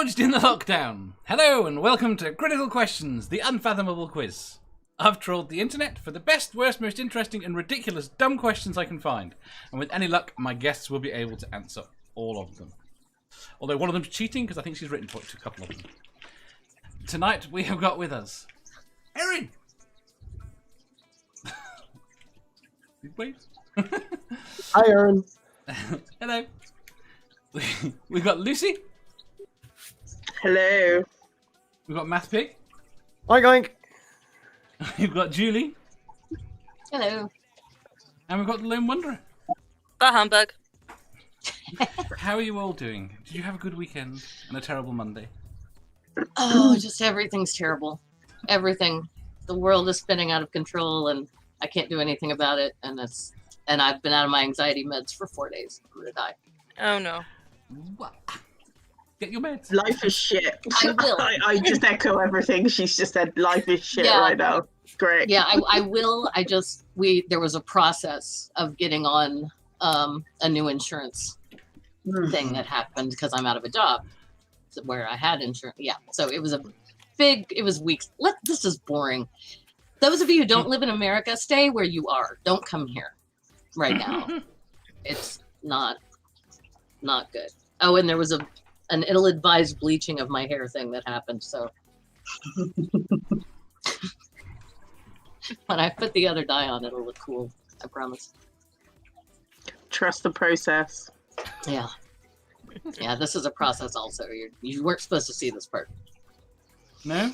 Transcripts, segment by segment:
Forged in the Lockdown. Hello and welcome to Critical Questions, the Unfathomable quiz. I've trawled the internet for the best, worst, most interesting and ridiculous dumb questions I can find. And with any luck, my guests will be able to answer all of them. Although one of them's cheating because I think she's written a couple of them. Tonight we have got with us Erin. Wait. Hi, Erin. Hello. We've got Lucy. Hello. We've got MathPig. Hi, going. We've got Julie. Hello. And we've got the Lone Wanderer. Bye, humbug. How are you all doing? Did you have a good weekend and a terrible Monday? Oh, just everything's terrible. Everything. The world is spinning out of control, and I can't do anything about it. And I've been out of my anxiety meds for 4 days. I'm gonna die. Oh no. What? Get your meds. Life is shit. I will. I just echo everything she's just said. Life is shit Yeah. right now. Great. Yeah, I will. There was a process of getting on a new insurance thing that happened because I'm out of a job where I had insurance. Yeah, so it was weeks. This is boring. Those of you who don't live in America, stay where you are. Don't come here right now. It's not good. Oh, and there was an ill-advised bleaching of my hair thing that happened. So when I put the other dye on, it'll look cool. I promise. Trust the process. Yeah. Yeah, this is a process also. You weren't supposed to see this part. No?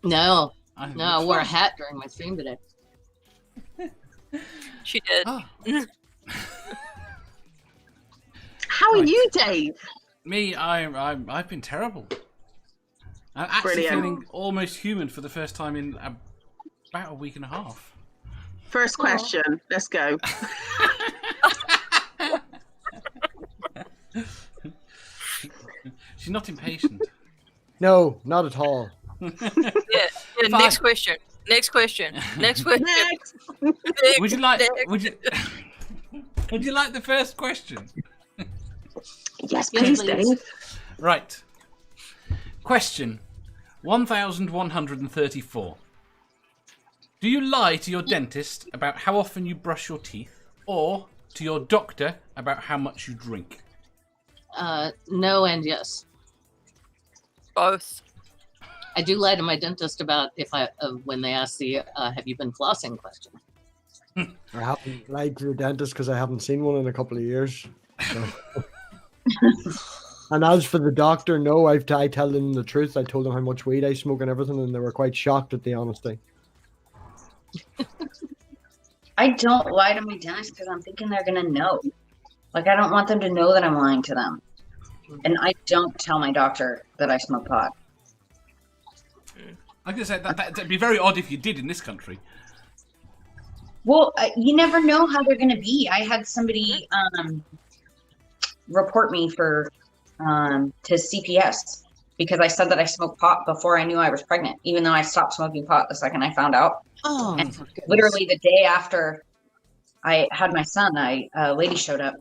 No. I wore a hat during my stream today. She did. Oh. How are you, Dave? Me, I've been terrible. I'm actually Brilliant. feeling almost human for the first time in about a week and a half. First question. Let's go. She's not impatient. No, not at all. Yeah. Fine. Next question. Next question. Next. Would you like? Would you like the first question? Yes, Yes, please, please. Dave. Right. Question 1134. Do you lie to your dentist about how often you brush your teeth, or to your doctor about how much you drink? No and yes. Both. I do lie to my dentist about when they ask the have you been flossing question. I haven't lied to the dentist because I haven't seen one in a couple of years. So. And as for the doctor, no, I tell them the truth. I told them how much weed I smoke and everything, and they were quite shocked at the honesty. I don't lie to my dentist because I'm thinking they're going to know. Like, I don't want them to know that I'm lying to them. And I don't tell my doctor that I smoke pot. I was going to say, that'd be very odd if you did in this country. Well, you never know how they're going to be. I had somebody report me to CPS because I said that I smoked pot before I knew I was pregnant, even though I stopped smoking pot the second I found out. Oh, And for goodness. literally the day after I had my son, a lady showed up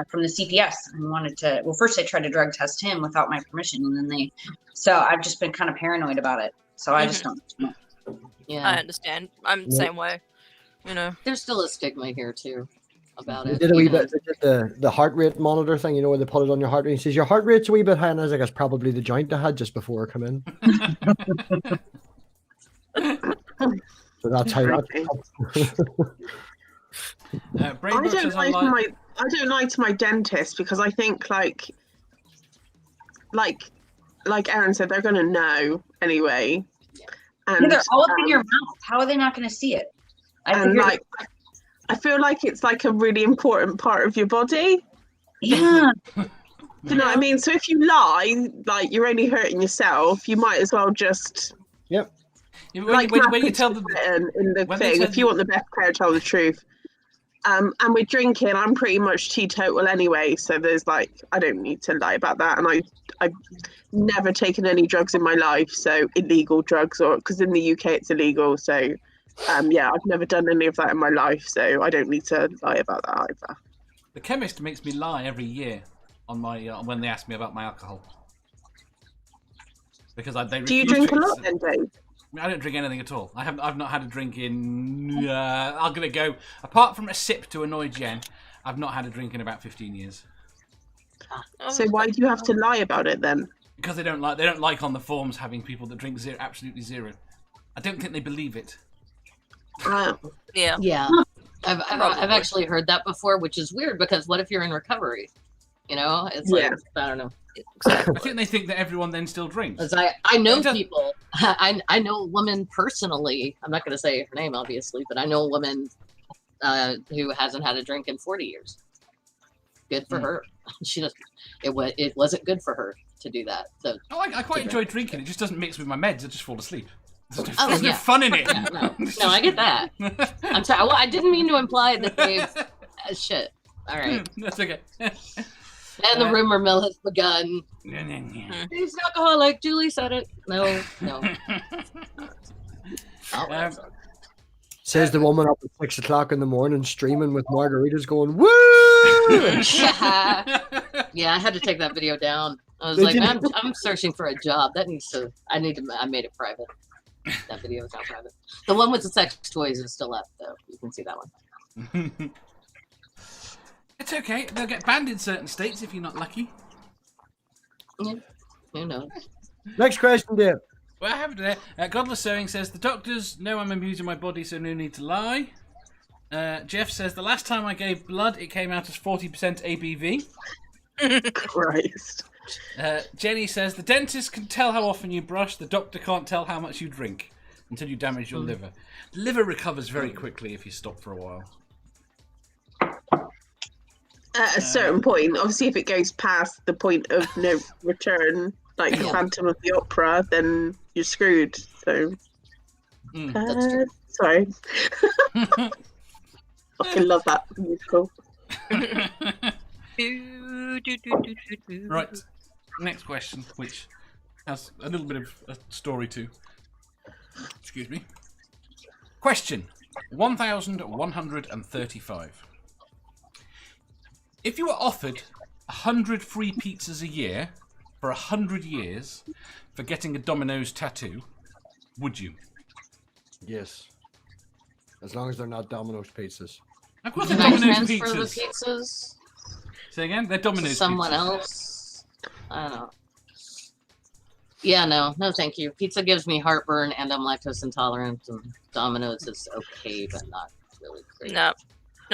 from the CPS and wanted to. Well, first they tried to drug test him without my permission, and then So I've just been kind of paranoid about it. So I just don't smoke. Yeah, I understand. I'm the same way. You know. there's still a stigma here too about They it. did a wee even bit. They did the heart rate monitor thing, where they put it on your heart rate. He says your heart rate's a wee bit high, and I was like, it's probably the joint I had just before I come in. So that's how that. Brainbush says I don't lie to my dentist because I think like Erin said, they're going to know anyway. And They're all up in your mouth. How are they not going to see it? I feel like it's like a really important part of your body. Yeah. Do you know what I mean? So if you lie, like you're only hurting yourself, you might as well just Yep. When you tell them in the thing, if you want the best player, tell the truth. And with drinking, I'm pretty much teetotal anyway, so there's like I don't need to lie about that. And I've never taken any drugs in my life, so illegal drugs, or because in the UK it's illegal. So yeah, I've never done any of that in my life, so I don't need to lie about that either. the chemist makes me lie every year on my when they ask me about my alcohol. because they Do you refuse drink to a lot then, Dave? I don't drink anything at all. I've not had a drink in. I'm gonna go apart from a sip to annoy Jen. I've not had a drink in about 15 years. So why do you have to lie about it then? Because they don't like on the forums having people that drink absolutely zero. I don't think they believe it. Yeah. Yeah. I've actually heard that before, which is weird because what if you're in recovery? You know, it's like, I don't know. I think they think that everyone then still drinks. As I know people. I know a woman personally. I'm not going to say her name, obviously, but I know a woman who hasn't had a drink in 40 years. Good for her. She doesn't. It wasn't good for her to do that. So I quite enjoy drinking. It just doesn't mix with my meds. I just fall asleep. There's no fun in it. Yeah, no, I get that. I'm sorry. Well, I didn't mean to imply that they've shit. All right. That's okay. And the rumor mill has begun. He's an alcoholic. Julie said it. No. Says the woman up at 6 o'clock in the morning, streaming with margaritas, going woo. Yeah, I had to take that video down. I was like, man, I'm searching for a job. I made it private. That video is not private. The one with the sex toys is still up, though. You can see that one. It's okay. They'll get banned in certain states if you're not lucky. Yeah. Who knows? Next question, Dave. Well, I have it there. Godless Sewing says, the doctors know I'm abusing my body, so no need to lie. Jeff says, the last time I gave blood, it came out as 40% ABV. Christ. Jenny says, the dentist can tell how often you brush, the doctor can't tell how much you drink until you damage your liver. The liver recovers very quickly if you stop for a while. At a certain point, obviously, if it goes past the point of no return, like the Phantom of the Opera, then you're screwed. So, That's true. sorry. Fucking love that musical. Right. Next question, which has a little bit of a story too. Excuse me. Question 1135. If you were offered 100 free pizzas a year for 100 years for getting a Domino's tattoo, would you? Yes. As long as they're not Domino's pizzas. Of course, Can they're I Domino's transfer the pizzas. pizzas Say again? They're Domino's to someone pizzas. else? I don't know. Yeah, no, thank you. Pizza gives me heartburn, and I'm lactose intolerant. And Domino's is okay, but not really great. No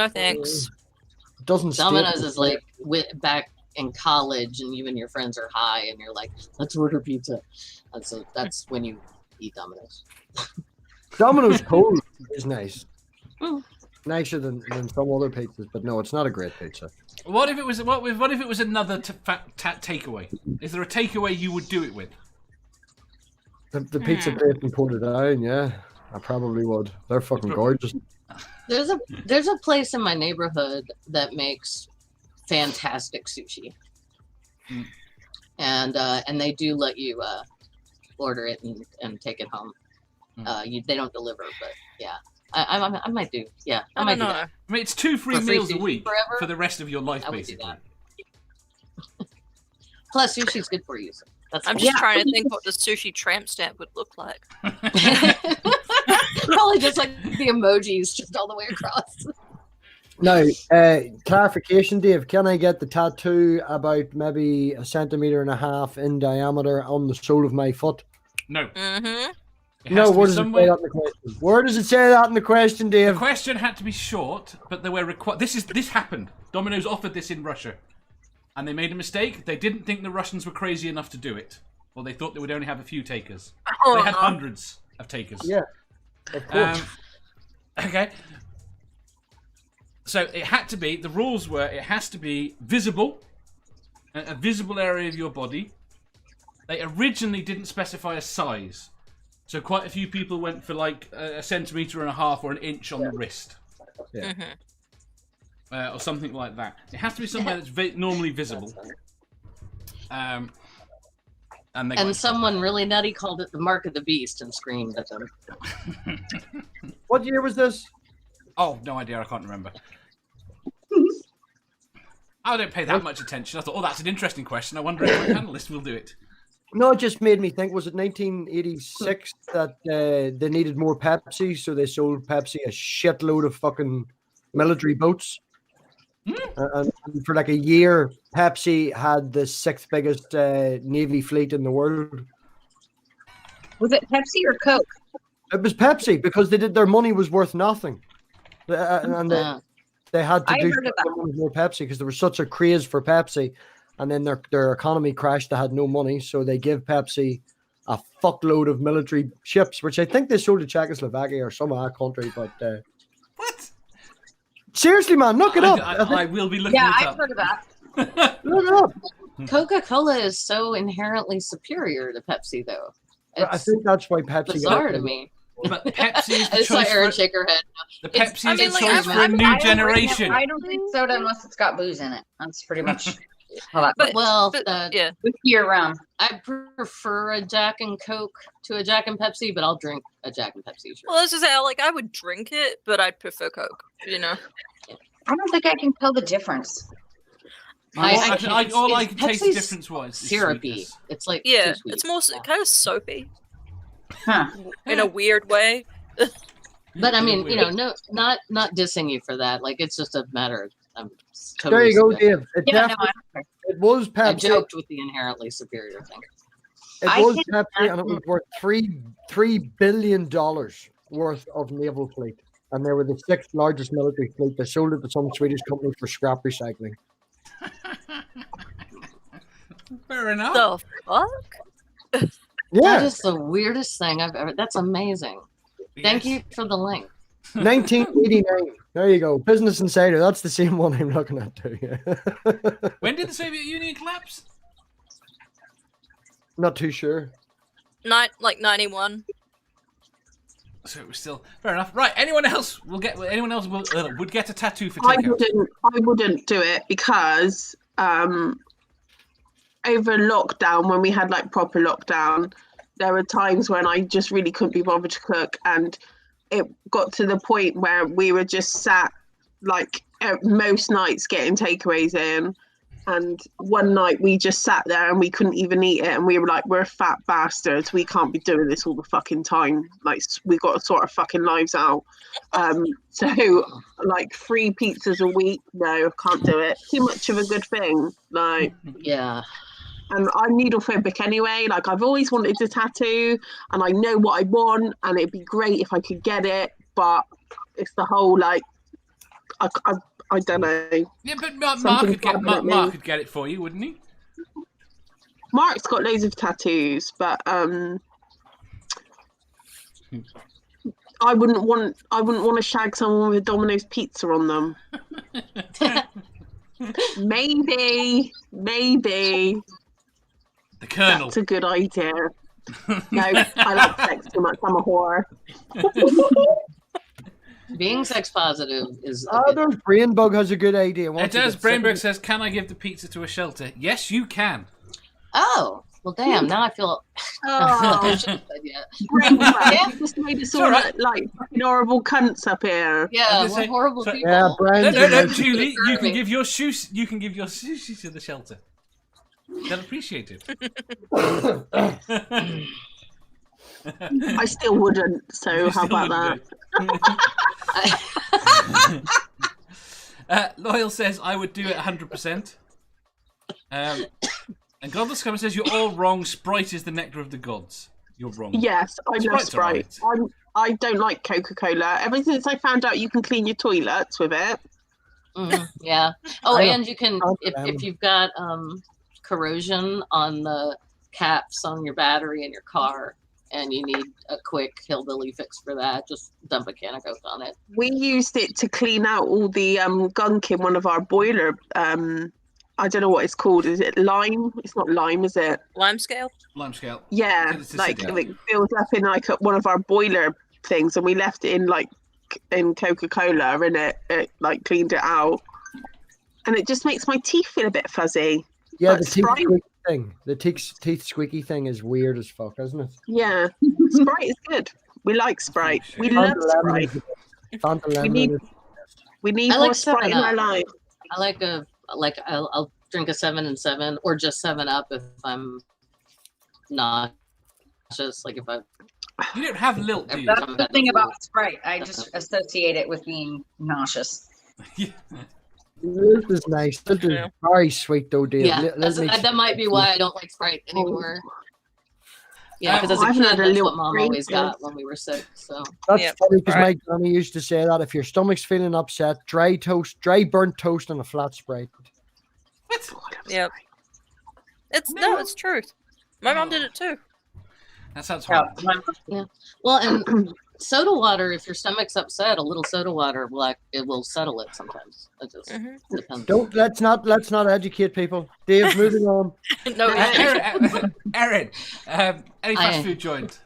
thanks. It doesn't Domino's stay- is like back in college, and you and your friends are high, and you're like, "Let's order pizza." And so that's when you eat Domino's. Domino's cold is nice. Mm. Nicer than some other pizzas, but no, it's not a great pizza. What if it was another takeaway? Is there a takeaway you would do it with? The pizza place in Portadown, yeah, I probably would. They're fucking gorgeous. There's a place in my neighborhood that makes fantastic sushi, and they do let you order it and take it home. They don't deliver, but yeah, I might do. Yeah, I might do that. I mean, it's 2 free For free meals a sushi week forever? for the rest of your life, I would do basically. that. Plus, sushi's good for you. So that's I'm just trying to think what the sushi tramp stamp would look like. probably just like the emojis just all the way across. Now, clarification, Dave. Can I get the tattoo about maybe 1.5 centimeters in diameter on the sole of my foot? No. Mm-hmm. No, where does it say that in the question? Where does it say that in the question, Dave? The question had to be short, but they were required. This happened. Domino's offered this in Russia, and they made a mistake. They didn't think the Russians were crazy enough to do it. Well, they thought they would only have a few takers. They had hundreds of takers. Yeah, of course. Okay. So it had to be. The rules were it has to be visible, a visible area of your body. They originally didn't specify a size. So quite a few people went for like 1.5 centimeters or an inch on the wrist. Yeah. Or something like that. It has to be somewhere that's normally visible. And someone really nutty called it the mark of the beast and screamed at them. What year was this? Oh, no idea. I can't remember. I don't pay that much attention. I thought, oh, that's an interesting question. I wonder if my panelist will do it. No, it just made me think. Was it 1986 that they needed more Pepsi, so they sold Pepsi a shitload of fucking military boats? And for like a year, Pepsi had the 6th biggest Navy fleet in the world. Was it Pepsi or Coke? It was Pepsi because their money was worth nothing, and they had to I do heard of that. more Pepsi because there was such a craze for Pepsi, and then their economy crashed. They had no money, so they give Pepsi a fuckload of military ships, which I think they sold to Czechoslovakia or some other country. But What? seriously, man, look it up. I will be looking Yeah, it I've up. heard of that. Look it up. Coca-Cola is so inherently superior to Pepsi, though. I It's think that's why Pepsi bizarre got to it. me. But Pepsi is the I saw choice Erin for shake her head. the It's- Pepsi I is mean, the like, choice I'm- for a I'm- new I don't generation. I don't drink soda unless it's got booze in it. That's pretty much how that But works. Well, yeah, Year round. I prefer a Jack and Coke to a Jack and Pepsi, but I'll drink a Jack and Pepsi. Sure. well, let's just say like I would drink it, but I'd prefer Coke. You know, I don't think I can tell the difference. All I can taste the Pepsi's difference was the syrupy. sweetness. It's like yeah, too sweet. it's more kind of soapy Huh. in a weird way. But I mean, you know, Weird. not dissing you for that. Like it's just a matter. I'm There totally you go, subjective. Dave. It, Yeah, no, definitely- I don't care. it was I Pepsi. joked with the inherently superior thing. It I was can Pepsi, and it was worth $3 billion worth of naval fleet, and they were the 6th largest military fleet. They sold it to some Swedish company for scrap recycling. Fair enough. The fuck? Yeah, That is the weirdest thing I've ever. That's amazing. Thank Yes. you for the link. 1989. There you go. Business Insider. That's the same one I'm looking at too. When did the Soviet Union collapse? Not too sure. Like 91. So it was still fair enough. Right. Anyone else would get a tattoo for I takeout? wouldn't do it because over lockdown, when we had like proper lockdown, there were times when I just really couldn't be bothered to cook, and it got to the point where we were just sat like most nights getting takeaways in, and one night we just sat there and we couldn't even eat it, and we were like, we're fat bastards, we can't be doing this all the fucking time, like we got to sort our fucking lives out. So like 3 pizzas a week, no, can't do it, too much of a good thing, like. Yeah. And I'm needlephobic anyway. Like I've always wanted a tattoo, and I know what I want, and it'd be great if I could get it. But it's the whole like, I don't know. Yeah, but Mark Something Mark could get it for you, wouldn't he? Mark's got loads of tattoos, but I wouldn't want to shag someone with a Domino's pizza on them. Maybe. The Colonel. That's a good idea. No, I like sex too much. I'm a whore. Being sex positive is. There's Brainbug has a good idea. It Once you does. get sick of Brainberg it- says, "Can I give the pizza to a shelter?" Yes, you can. Oh well, damn! Now I feel. Oh, I shouldn't have said yet. yeah. You just made us all alright. like fucking horrible cunts up here. Yeah, I was we're gonna say- horrible sorry. people. Yeah, No, Brian. no, Julie. You Sorry. can give your shoes. You can give your sushi to the shelter. They'll appreciate it. I still wouldn't. So You how still about wouldn't that? do it. Loyal says, "I would do it 100%." And Godless Scummer says, "You're all wrong. Sprite is the nectar of the gods." You're wrong. Yes, I love Sprite's Sprite. I don't like Coca-Cola. Ever since I found out you can clean your toilets with it. Yeah. Oh, I and you can don't if you've got corrosion on the caps on your battery in your car, and you need a quick hillbilly fix for that, just dump a can of Coke on it. We used it to clean out all the gunk in one of our boiler. I don't know what it's called. Is it lime? It's not lime, is it? Lime scale. Lime scale. Yeah, It's like acidic. it built up in like one of our boiler things, and we left it in like in Coca-Cola, and it like cleaned it out, and it just makes my teeth feel a bit fuzzy. Yeah, But the teeth Sprite- squeaky thing. The teeth squeaky thing is weird as fuck, isn't it? Yeah, Sprite is good. We like Sprite. We love Fanta lemon Sprite. is the best. Fanta lemon need- is- We need I more like Sprite in 7 our Up. life. I like I'll drink a 7 and 7 or just 7 Up if I'm nauseous. Like if I You don't have lilt, do you? That's the thing about Sprite. I just associate it with being nauseous. Lilt is nice. Lilt is very sweet, though, Dave. yeah, Lilt makes- that might be why I don't like Sprite anymore. Yeah, because as a I've kid, had a that's little what Mom always drink. got when we were sick. So That's Yep. funny because Right. my granny used to say that if your stomach's feeling upset, dry burnt toast and a flat Sprite. What? Yep. It's No. it's truth. My mom did it too. That sounds Yeah, horrible. well, and soda water. If your stomach's upset, a little soda water it will settle it sometimes. It just depends. Let's not educate people. Dave, moving on. No, Erin, any fast food joint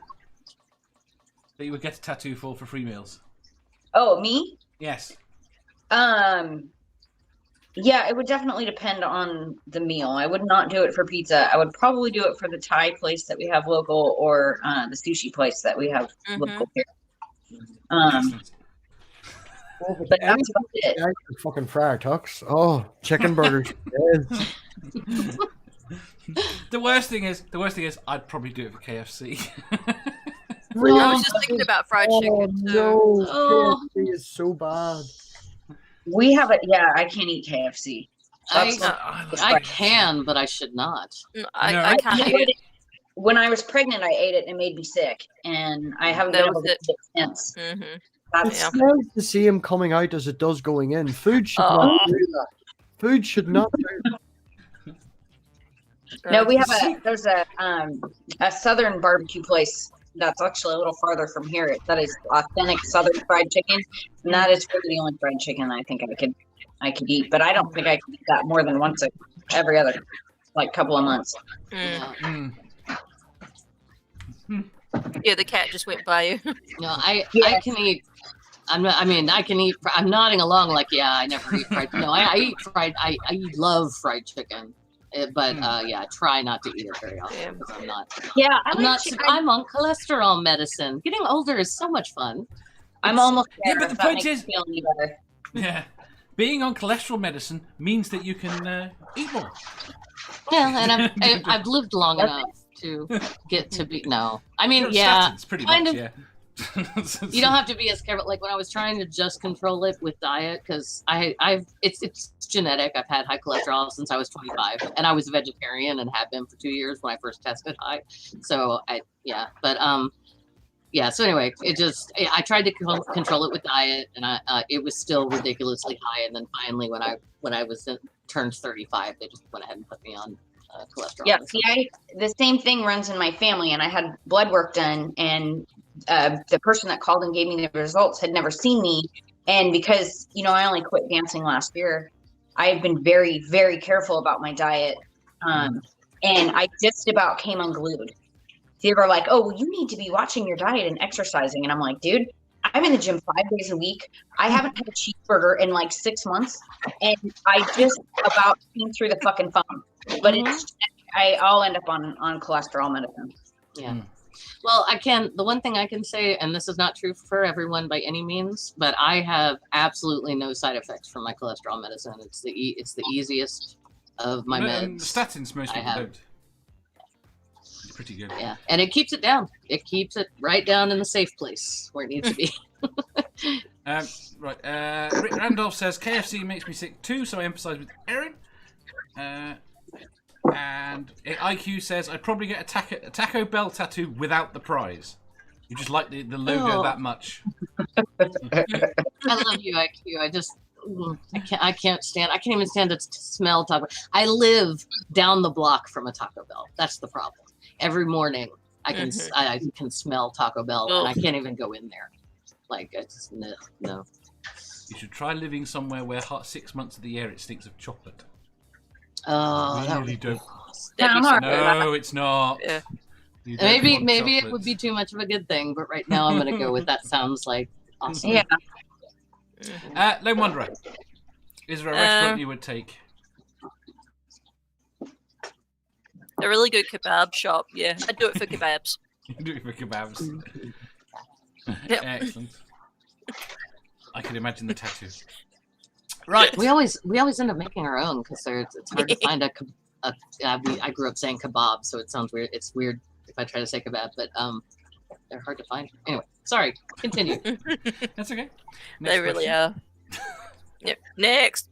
that you would get a tattoo for free meals? Oh, me? Yes. Yeah, it would definitely depend on the meal. I would not do it for pizza. I would probably do it for the Thai place that we have local, or the sushi place that we have local here. Excellent. But that's about it. Guys are fucking Friar Tucks. Oh, chicken burgers. Yes. The worst thing is, I'd probably do it for KFC. I was just thinking about fried Oh chicken too. no, Oh. KFC is so bad. We have it. Yeah, I can't eat KFC. That's I can, but I should not. I can't eat it. When I was pregnant, I ate it and it made me sick, and I haven't That been able was to it. eat it since. Mm-hmm. It That's Yeah. smells the same coming out as it does going in. Food should not do that. Food should not do that. no. We have there's a southern barbecue place that's actually a little farther from here. That is authentic southern fried chicken, and that is really the only fried chicken I think I could eat. But I don't think I can eat that more than once every other couple of months. Mm. Mm. Yeah, the cat just went by you. No, I Yes. can eat. I can eat. I'm nodding along like, yeah, I never eat fried. No, I eat fried. I love fried chicken, but yeah, I try not to eat it very often Yeah. because I'm not. Yeah, I'm on cholesterol medicine. Getting older is so much fun. I'm almost there. Yeah, but the if that point makes is- you feel any better. Yeah. Being on cholesterol medicine means that you can eat more. Yeah, and I've lived long enough to get to be. No, I mean, You're on yeah, statins, pretty kind much, of. yeah. You don't have to be as careful. Like when I was trying to just control it with diet, because it's genetic. I've had high cholesterol since I was 25, and I was a vegetarian and had been for 2 years when I first tested high. So so anyway, I tried to control it with diet, and it was still ridiculously high. And then finally, when I turned 35, they just went ahead and put me on cholesterol. Yeah, see, the same thing runs in my family, and I had blood work done, and the person that called and gave me the results had never seen me, and because I only quit dancing last year, I have been very, very careful about my diet, and I just about came unglued. They were like, "Oh, well, you need to be watching your diet and exercising," and I'm like, "Dude, I'm in the gym 5 days a week. I haven't had a cheeseburger in 6 months, and I just about came through the fucking phone." But I'll end up on cholesterol medicine. Yeah. Well, the one thing I can say, and this is not true for everyone by any means, but I have absolutely no side effects from my cholesterol medicine. It's the easiest of my meds. Statins, most I people have. don't. It's pretty good. Yeah, and it keeps it down. It keeps it right down in the safe place where it needs to be. Right. Rick Randolph says KFC makes me sick too, so I emphasize with Erin. And IQ says I'd probably get a Taco Bell tattoo without the prize. You just like the logo Oh. that much. I love you, IQ. I can't even stand to smell Taco. I live down the block from a Taco Bell. That's the problem. Every morning I can smell Taco Bell, and I can't even go in there. It's no. You should try living somewhere where 6 months of the year it stinks of chocolate. Oh, that Really would don't. That'd No, it's not. Yeah. You don't want maybe it chocolate. would be too much of a good thing, but right now I'm gonna go with that. Sounds like awesome. Yeah. Lone Wanderer. Is there a restaurant you would take? A really good kebab shop. Yeah, I'd do it for kebabs. You can do it for kebabs. Yep. Excellent. I can imagine the tattoo. Right. We always end up making our own because it's hard to find I grew up saying kebab, so it sounds weird. It's weird if I try to say kebab, but they're hard to find. Anyway, sorry. Continue. That's okay. They really are. Yep. Next.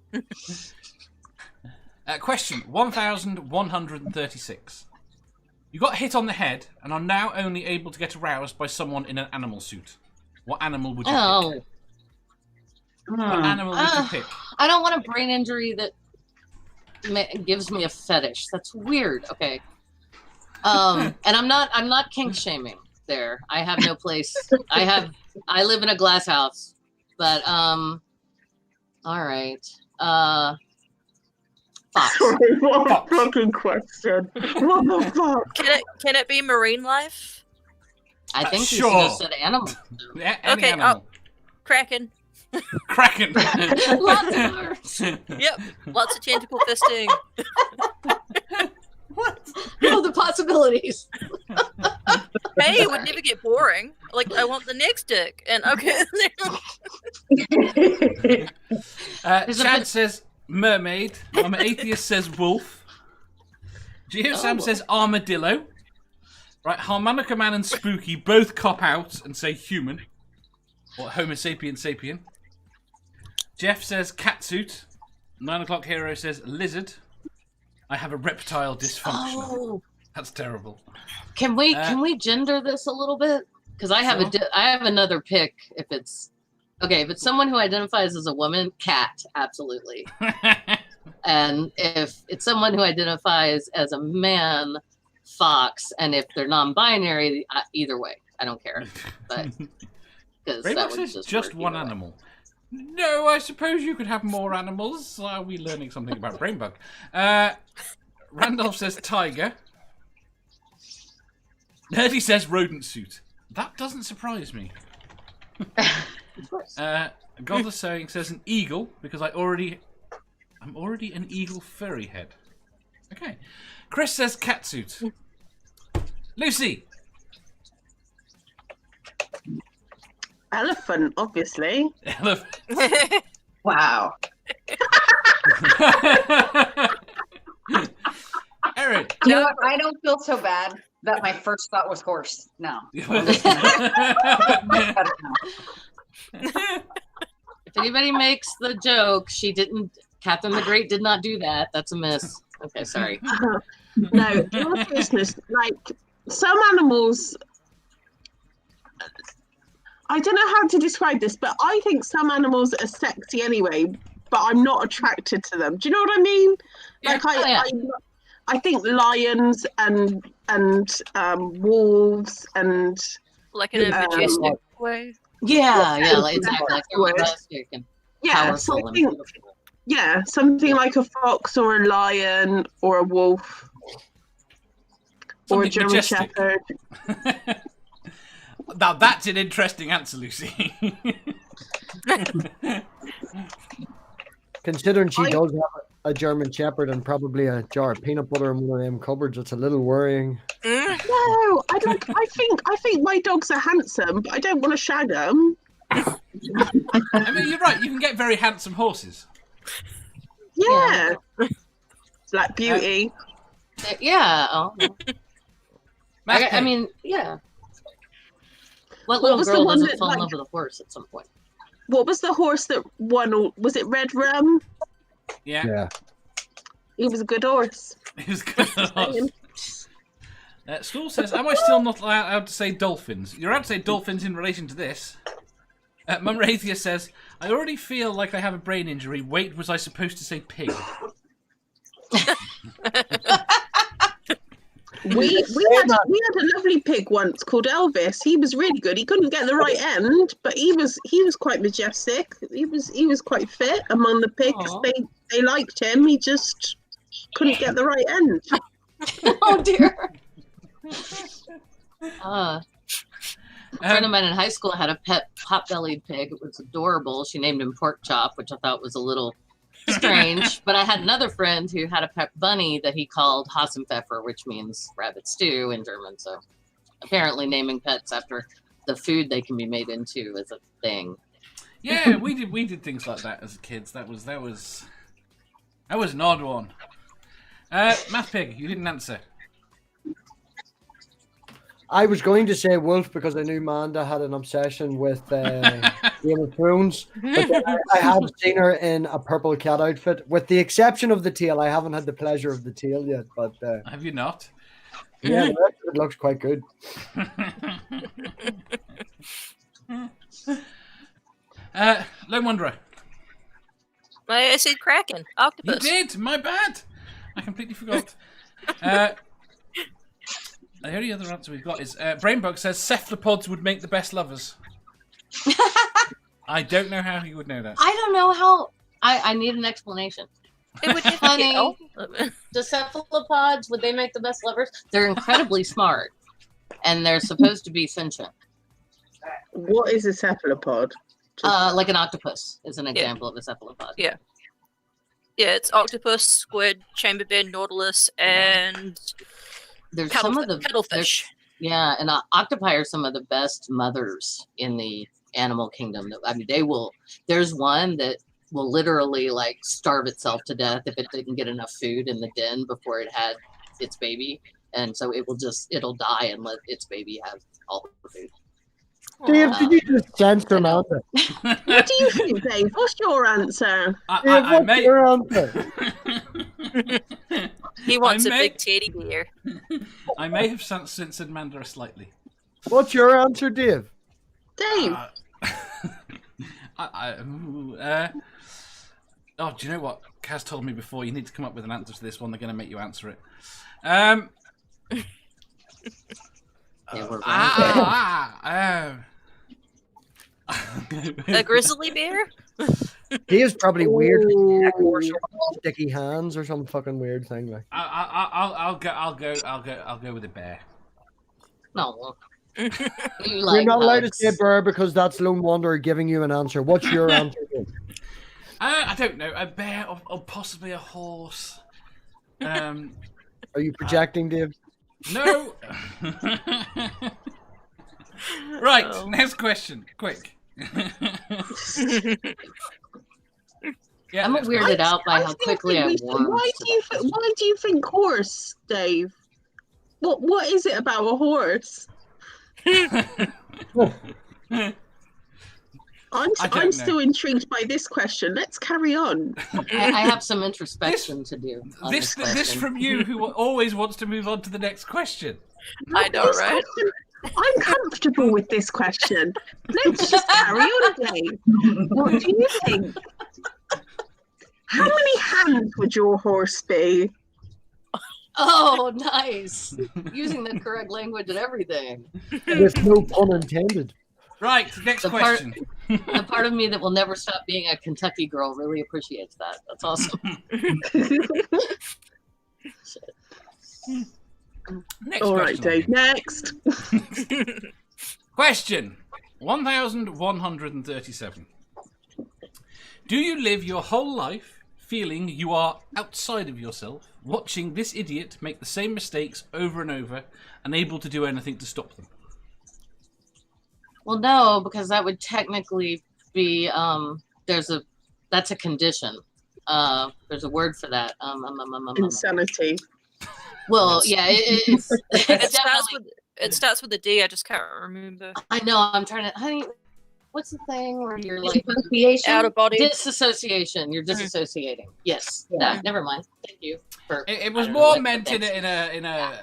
Question 1136. You got hit on the head and are now only able to get aroused by someone in an animal suit. What animal would you pick? What animal would you pick? I don't want a brain injury that gives me a fetish. That's weird. Okay. And I'm not kink shaming there. I have no place. I live in a glass house. But all right. Fox. Sorry, what a fucking question. What the fuck? Can it be marine life? I think you sure. just said animal. Yeah, any Okay, animal. Kraken. Kraken. Lots of arms. Yep. Lots of tentacle fisting. What? Oh, the possibilities. Hey, it would never get boring. Like, I want the next dick. And okay. Chad says mermaid. I'm an atheist says wolf. GeoSam says armadillo. Right, Harmonica Man and Spooky both cop out and say human. Or Homo sapien sapien. Jeff says catsuit. 9 o'clock hero says lizard. I have a reptile dysfunction. Oh. That's terrible. Can we gender this a little bit? Because I have I have another pick. If it's someone who identifies as a woman, cat, absolutely. And if it's someone who identifies as a man, fox. And if they're non-binary, either way, I don't care. But Rainbow says just one animal. No, I suppose you could have more animals. Are we learning something about Brainbug? Randolph says tiger. Nerdy says rodent suit. That doesn't surprise me. Godless Sewing says an eagle because I'm already an eagle furry head. Okay. Chris says catsuit. Lucy. Elephant, obviously. Elephant. Wow. Erin. You know what? I don't feel so bad that my first thought was horse. No. If anybody makes the joke, Catherine the Great did not do that. That's a miss. Okay, sorry. No, in business, like some animals, I don't know how to describe this, but I think some animals are sexy anyway, but I'm not attracted to them. Do you know what I mean? Like I think lions and wolves and like in a majestic way. Yeah, like, exactly. Like they're majestic and powerful and beautiful. Yeah, something like a fox or a lion or a wolf or a German Shepherd. Now that's an interesting answer, Lucy. Considering she does have a German Shepherd and probably a jar of peanut butter in one of them cupboards, it's a little worrying. No, I don't. I think my dogs are handsome, but I don't want to shag them. I mean, you're right. You can get very handsome horses. Yeah, Black Beauty. Yeah. Oh. I mean, yeah. What little girl doesn't fall in love with a horse at some point? What was the horse that won? Was it Red Rum? Yeah. He was a good horse. He was a good horse. Stool says, am I still not allowed to say dolphins? You're allowed to say dolphins in relation to this. Mumrathia says, I already feel like I have a brain injury. Wait, was I supposed to say pig? We had a lovely pig once called Elvis. He was really good. He couldn't get the right end, but he was quite majestic. He was quite fit among the pigs. They liked him. He just couldn't get the right end. Oh dear. A friend of mine in high school had a pet pot-bellied pig. It was adorable. She named him Pork Chop, which I thought was a little strange. But I had another friend who had a pet bunny that he called Hassenpfeffer, which means rabbit stew in German. So apparently naming pets after the food they can be made into is a thing. Yeah, we did things like that as kids. That was an odd one. MathPig, you didn't answer. I was going to say wolf because I knew Manda had an obsession with Game of Thrones. But I have seen her in a purple cat outfit, with the exception of the tail. I haven't had the pleasure of the tail yet, but Have you not? yeah, the rest of it looks quite good. Lone Wanderer. I said kraken, octopus. You did. My bad. I completely forgot. The only other answer we've got is Brainbug says cephalopods would make the best lovers. I don't know how you would know that. I don't know how. I need an explanation. It would Honey, the cephalopods, would they make the best lovers? They're incredibly smart, and they're supposed to be sentient. What is a cephalopod? Like an octopus is an example of a cephalopod. Yeah. Yeah, it's octopus, squid, chamberbed, nautilus, and There's some of the cuttlefish. Yeah, and octopi are some of the best mothers in the animal kingdom. I mean, they will. There's one that will literally like starve itself to death if it didn't get enough food in the den before it had its baby, and so it'll die and let its baby have all the food. Dave, did you just censor Manda? What do you think, Dave? What's your answer? I may. Your answer? He wants I a may- big teddy bear. I may have censored Manda slightly. What's your answer, Dave? Dave, Oh, do you know what? Kaz told me before, you need to come up with an answer to this one. They're going to make you answer it. Yeah, we're A grizzly bear? Dave's probably weird, or sticky hands, or some fucking weird thing like. I'll go with a bear. No. You You're like not allowed to bugs. say bear because that's Lone Wanderer giving you an answer. What's your answer, Dave? I don't know, a bear or possibly a horse. Are you projecting, Dave? No. Right, Oh. next question, quick. Yeah, I'm next weirded out by how think quickly I we- warmed. Why do you think horse, Dave? What is it about a horse? I don't know. I'm still intrigued by this question. Let's carry on. I have some introspection to do. On This question. from you, who always wants to move on to the next question. I know, This right? question- I'm comfortable with this question. Let's just carry on, Dave. What do you think? How many hands would your horse be? Oh, nice! Using the correct language and everything. With no pun intended. Right, next The part- question. The part of me that will never stop being a Kentucky girl really appreciates that. That's awesome. Next All right, question. Dave. Next. Question 1137. Do you live your whole life feeling you are outside of yourself, watching this idiot make the same mistakes over and over, unable to do anything to stop them? Well, no, because that would technically be that's a condition. There's a word for that. Insanity. Well, yeah, it's definitely. It starts with a D. I just can't remember. I know. I'm trying to. Honey, what's the thing where you're like Association? Out of body. disassociation? You're disassociating. Yes. Yeah. Never mind. Thank you. For, It was I don't know more what- meant in thanks. a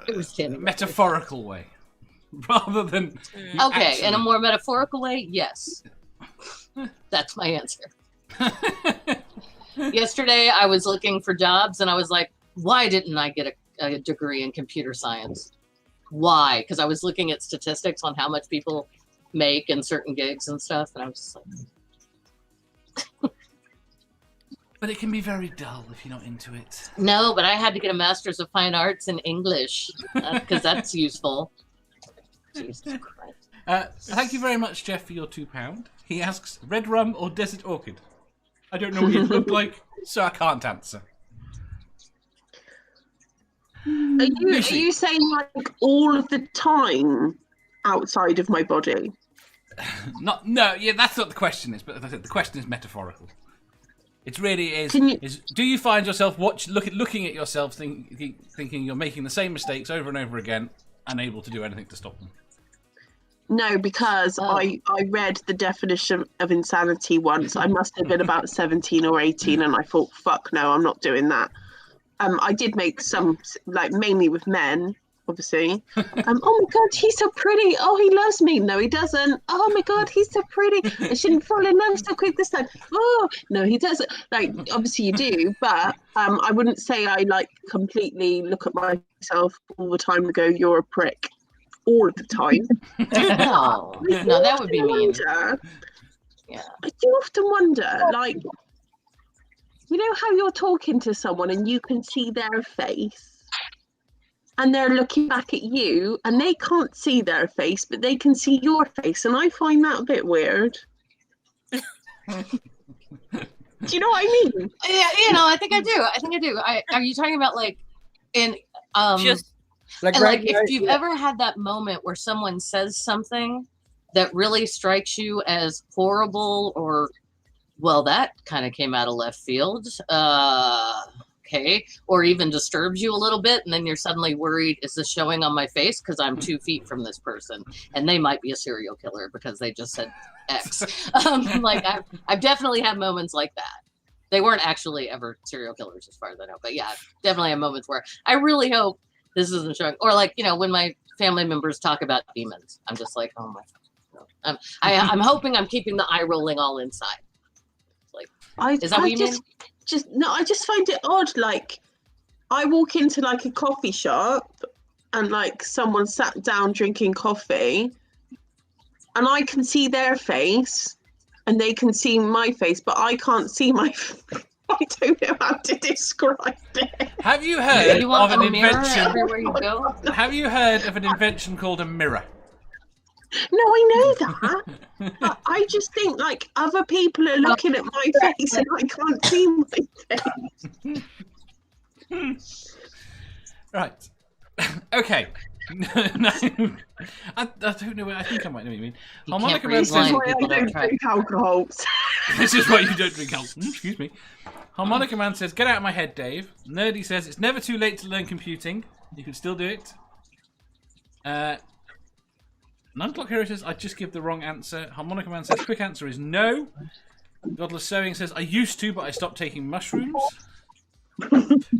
It was Timmy. metaphorical way, rather than Okay, in a more metaphorical way, yes. That's my answer. Yesterday, I was looking for jobs, and I was like, why didn't I get a degree in computer science? Why? Because I was looking at statistics on how much people make in certain gigs and stuff, and I was just like, But it can be very dull if you're not into it. no, but I had to get a master's of fine arts in English because that's useful. Jesus Christ. Thank you very much, Jeff, for your £2. He asks, red rum or desert orchid? I don't know what you look like, so I can't answer. Are Lucy. you saying like all of the time outside of my body? That's not the question. But as I said, the question is metaphorical. It's really is. Do you find yourself looking at yourself, thinking you're making the same mistakes over and over again, unable to do anything to stop them? No, because I read the definition of insanity once. I must have been about 17 or 18, and I thought, fuck no, I'm not doing that. I did make some, like, mainly with men, obviously. Oh my God, he's so pretty. Oh, he loves me. No, he doesn't. Oh my God, he's so pretty. I shouldn't fall in love so quick this time. Oh, no, he doesn't. Like, obviously you do, but I wouldn't say I, like, completely look at myself all the time and go, you're a prick. All of the time. No, that would be mean. Yeah. I do often wonder, like, you know how you're talking to someone and you can see their face and they're looking back at you and they can't see their face, but they can see your face. And I find that a bit weird. Do you know what I mean? Yeah, I think I do. Are you talking about, like, in just like, if you've ever had that moment where someone says something that really strikes you as horrible, or, well, that kind of came out of left field, okay, or even disturbs you a little bit, and then you're suddenly worried, is this showing on my face because I'm 2 feet from this person and they might be a serial killer because they just said X. Like, I've definitely had moments like that. They weren't actually ever serial killers as far as I know, but yeah, definitely had moments where I really hope this isn't showing. Or, like, when my family members talk about demons, I'm just like, oh my God. I'm hoping I'm keeping the eye rolling all inside. Like, is that what you mean? I just find it odd. Like, I walk into, like, a coffee shop and, like, someone sat down drinking coffee and I can see their face and they can see my face, but I can't see my I don't know how to describe it. Have you heard of an invention? Everywhere you go? Have you heard of an invention called a mirror? No, I know that. But I just think, like, other people are looking at my face and I can't see my face. Right. Okay. No, I don't know. I think I might know what you mean. Harmonica Man says, why I don't drink alcohol. This is why you don't drink alcohol. Excuse me. Harmonica Man says, get out of my head, Dave. Nerdy says, it's never too late to learn computing. You can still do it. 9 O'Clock Hero says, I just give the wrong answer. Harmonica Man says, quick answer is no. Godless Sewing says, I used to, but I stopped taking mushrooms.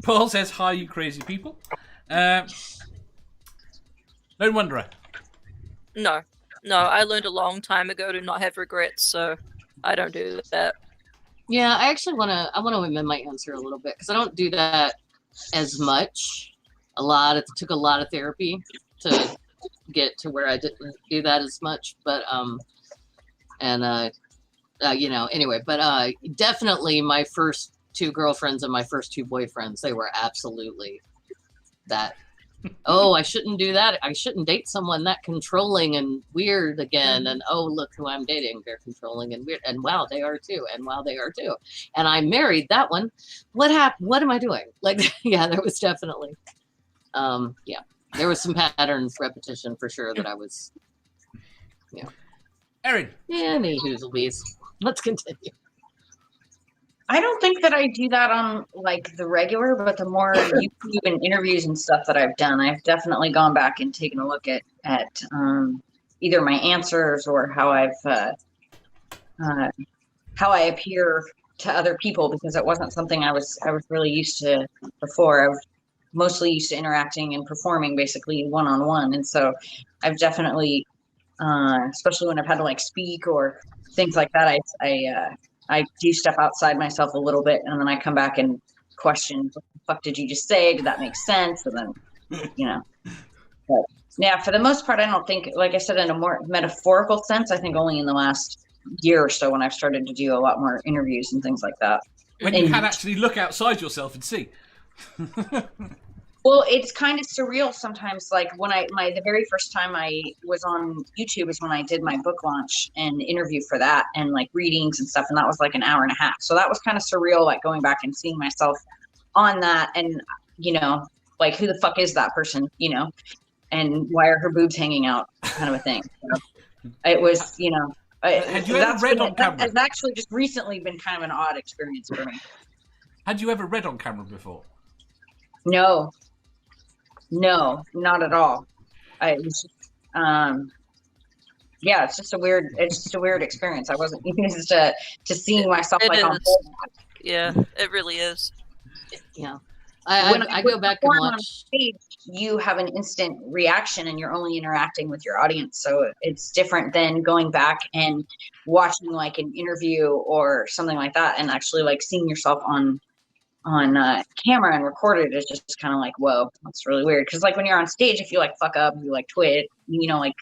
Paul says, hi, you crazy people. Lone Wanderer. No, I learned a long time ago to not have regrets, so I don't do that. Yeah, I actually want to amend my answer a little bit because I don't do that as much. It took a lot of therapy to get to where I didn't do that as much, but anyway, but definitely my first 2 girlfriends and my first 2 boyfriends, they were absolutely that. Oh, I shouldn't do that. I shouldn't date someone that controlling and weird again. And oh, look who I'm dating. They're controlling and weird. And wow, they are too. And wow, they are too. And I married that one. What happened? What am I doing? Like, yeah, there was definitely, there was some patterns repetition for sure that I was, Erin. Any whoozlebees. Let's continue. I don't think that I do that on, like, the regular, but the more YouTube and interviews and stuff that I've done, I've definitely gone back and taken a look at either my answers or how I appear to other people, because it wasn't something I was really used to before. I was mostly used to interacting and performing basically one-on-one, and so I've definitely, especially when I've had to, like, speak or things like that, I do step outside myself a little bit, and then I come back and question, what the fuck did you just say? Did that make sense? And then, But, yeah, for the most part, I don't think, like I said, in a more metaphorical sense, I think only in the last year or so when I've started to do a lot more interviews and things like that. When you can actually look outside yourself and see. Well, it's kind of surreal sometimes. Like when the very first time I was on YouTube is when I did my book launch and interview for that and like readings and stuff. And that was like an hour and a half. So that was kind of surreal, like going back and seeing myself on that and, like who the fuck is that person, and why are her boobs hanging out kind of a thing. So it was, Had you ever read on camera? That has actually just recently been kind of an odd experience for me. Had you ever read on camera before? No, not at all. Yeah, it's just a weird experience. I wasn't used to seeing myself It like on is. full. Yeah, it really is. Yeah. I go back and perform on watch. stage, you have an instant reaction and you're only interacting with your audience. So it's different than going back and watching like an interview or something like that and actually like seeing yourself on camera and recorded is just kind of like, whoa, that's really weird. Because like when you're on stage, if you like fuck up, you like twit, like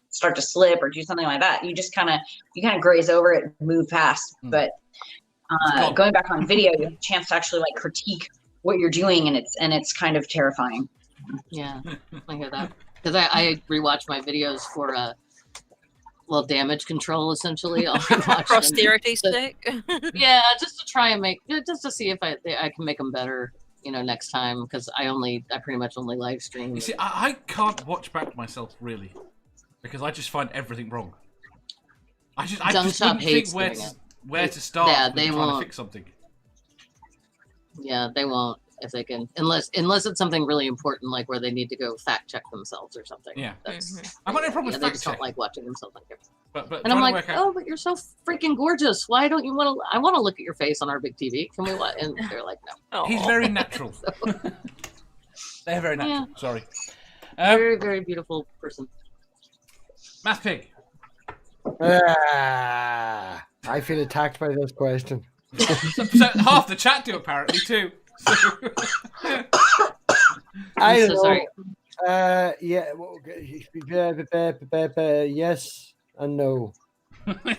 start to slip or do something like that, you kind of graze over it and move past. But going back on video, you have a chance to actually like critique what you're doing, and it's kind of terrifying. Yeah, I hear that because I rewatch my videos for damage control essentially. I'll rewatch Posterity's them. sake. Yeah, just to try and just to see if I can make them better, next time because I pretty much only live stream. You see, I can't watch back myself really because I just find everything wrong. I just wouldn't think where to start. Yeah, when they you're trying won't to fix something. Yeah, they won't if they can, unless it's something really important like where they need to go fact check themselves or something. Yeah, that's, I've got no problem with they fact just check. don't like watching themselves like it. But And I'm like, oh, but you're so freaking gorgeous. Why don't you want to? I want to look at your face on our big TV. Can we watch? And they're like, no. He's very natural. They're very natural. Yeah. Sorry. Very, very beautiful person. MathPig. I feel attacked by this question. So half the chat do apparently too. I I'm don't so know. sorry. Yes and no. I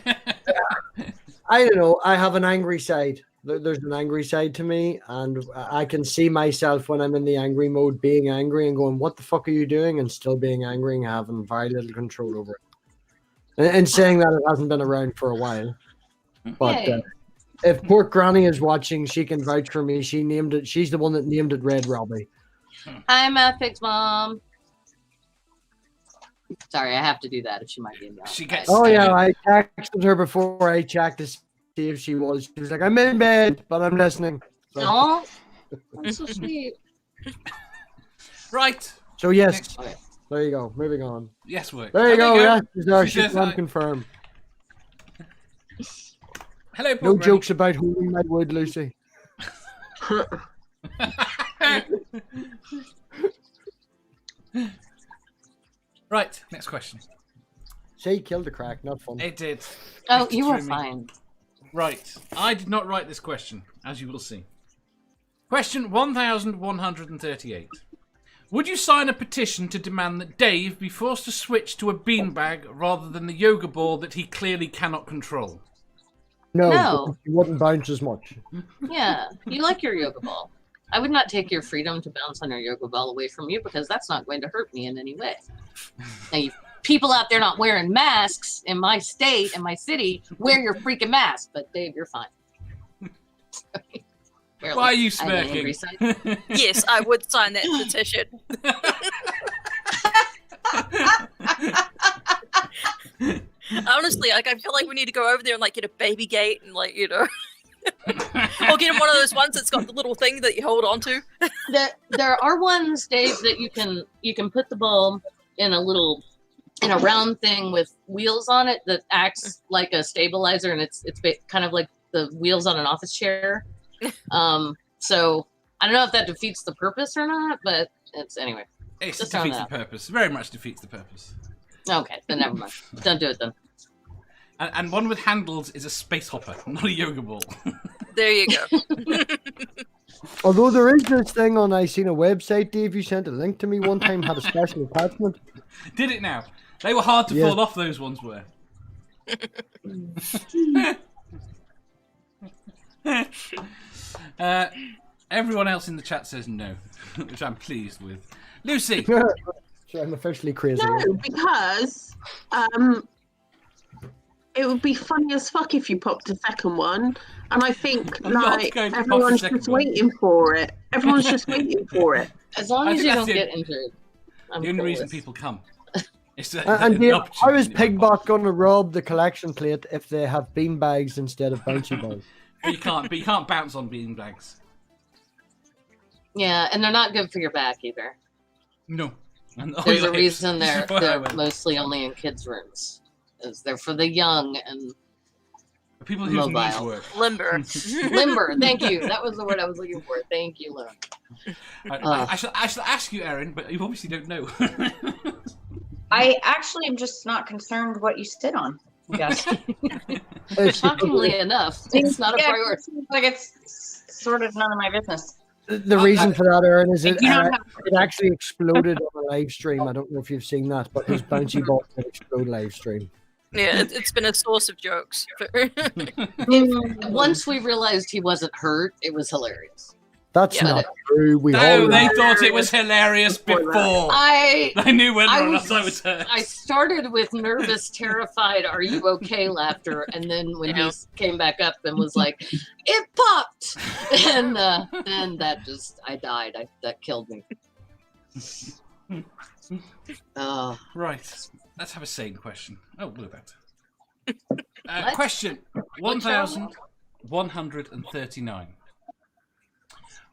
don't know. I have an angry side. There's an angry side to me, and I can see myself when I'm in the angry mode being angry and going, "What the fuck are you doing?" and still being angry and having very little control over it. And saying that it hasn't been around for a while, but. If poor Granny is watching, she can vouch for me. She named it. She's the one that named it Red Robbie. Hi, MathPig's mom. Sorry, I have to do that if she might be in the She gets. Oh yeah, I texted her before I checked to see if she was. She was like, "I'm in bed, but I'm listening." So, Oh, that's so sweet. Right. so yes, Okay. there you go. Moving on. Yes, work. There you go. Yes, She she says can hi. confirm. Hello, No Paul jokes about holding my wood, Lucy. Right. Next question. Say killed the crack, not fun. It did. Oh, It you were threw me. fine. Right. I did not write this question, as you will see. Question 1138. Would you sign a petition to demand that Dave be forced to switch to a beanbag rather than the yoga ball that he clearly cannot control? No, No. he wouldn't bounce as much. Yeah, you like your yoga ball. I would not take your freedom to bounce on your yoga ball away from you because that's not going to hurt me in any way. Now, you people out there not wearing masks in my state, in my city, wear your freaking mask. But Dave, you're fine. Barely. Why are you I have an angry smirking? side. Yes, I would sign that petition. Honestly, like I feel like we need to go over there and like get a baby gate and like or get one of those ones that's got the little thing that you hold on to. There are ones, Dave, that you can put the ball in a round thing with wheels on it that acts like a stabilizer, and it's kind of like the wheels on an office chair. So I don't know if that defeats the purpose or not, but it's anyway. It Just defeats the throwing that purpose. Very much defeats the purpose. Okay, then never mind. Don't do it then. And one with handles is a space hopper, not a yoga ball. There you go. Although there is this thing on I seen a website, Dave, you sent a link to me one time, had a special attachment. Did it now? They were hard to Yes. fall off, those ones were. Everyone else in the chat says no, which I'm pleased with. Lucy! So I'm officially crazy. No, because it would be funny as fuck if you popped a second one. And I think I'm not like going to pop a everyone's second just one. waiting for it. Everyone's just waiting for it. As long I as think you that's don't the- get injured. I'm The only cool reason with. people come. It's And Dave, how is Pigbot going to rob the collection plate if they have beanbags instead of bouncy balls? But you can't bounce on beanbags. Yeah, and they're not good for your back either. No. And There's a reason they're mostly only in kids' rooms. Is they're for the young and people whose knees work. Limber. Limber. Thank you. That was the word I was looking for. Thank you, Limber. I shall ask you, Erin, but you obviously don't know. I actually am just not concerned what you sit on. I guess. Shockingly enough, it's not a priority. Like it's sort of none of my business. The reason for that, Erin, is it actually exploded on a live stream. I don't know if you've seen that, but his bouncy ball did explode live stream. Yeah, it's been a source of jokes. Once we realized he wasn't hurt, it was hilarious. That's not true. They thought it was hilarious before. I knew whether or not I was hurt. I started with nervous, terrified, "Are you okay?" laughter, and then when he came back up and was like, "It popped," and then that I died. That killed me. Right. Let's have a sane question. Oh, look at that. Question 1139.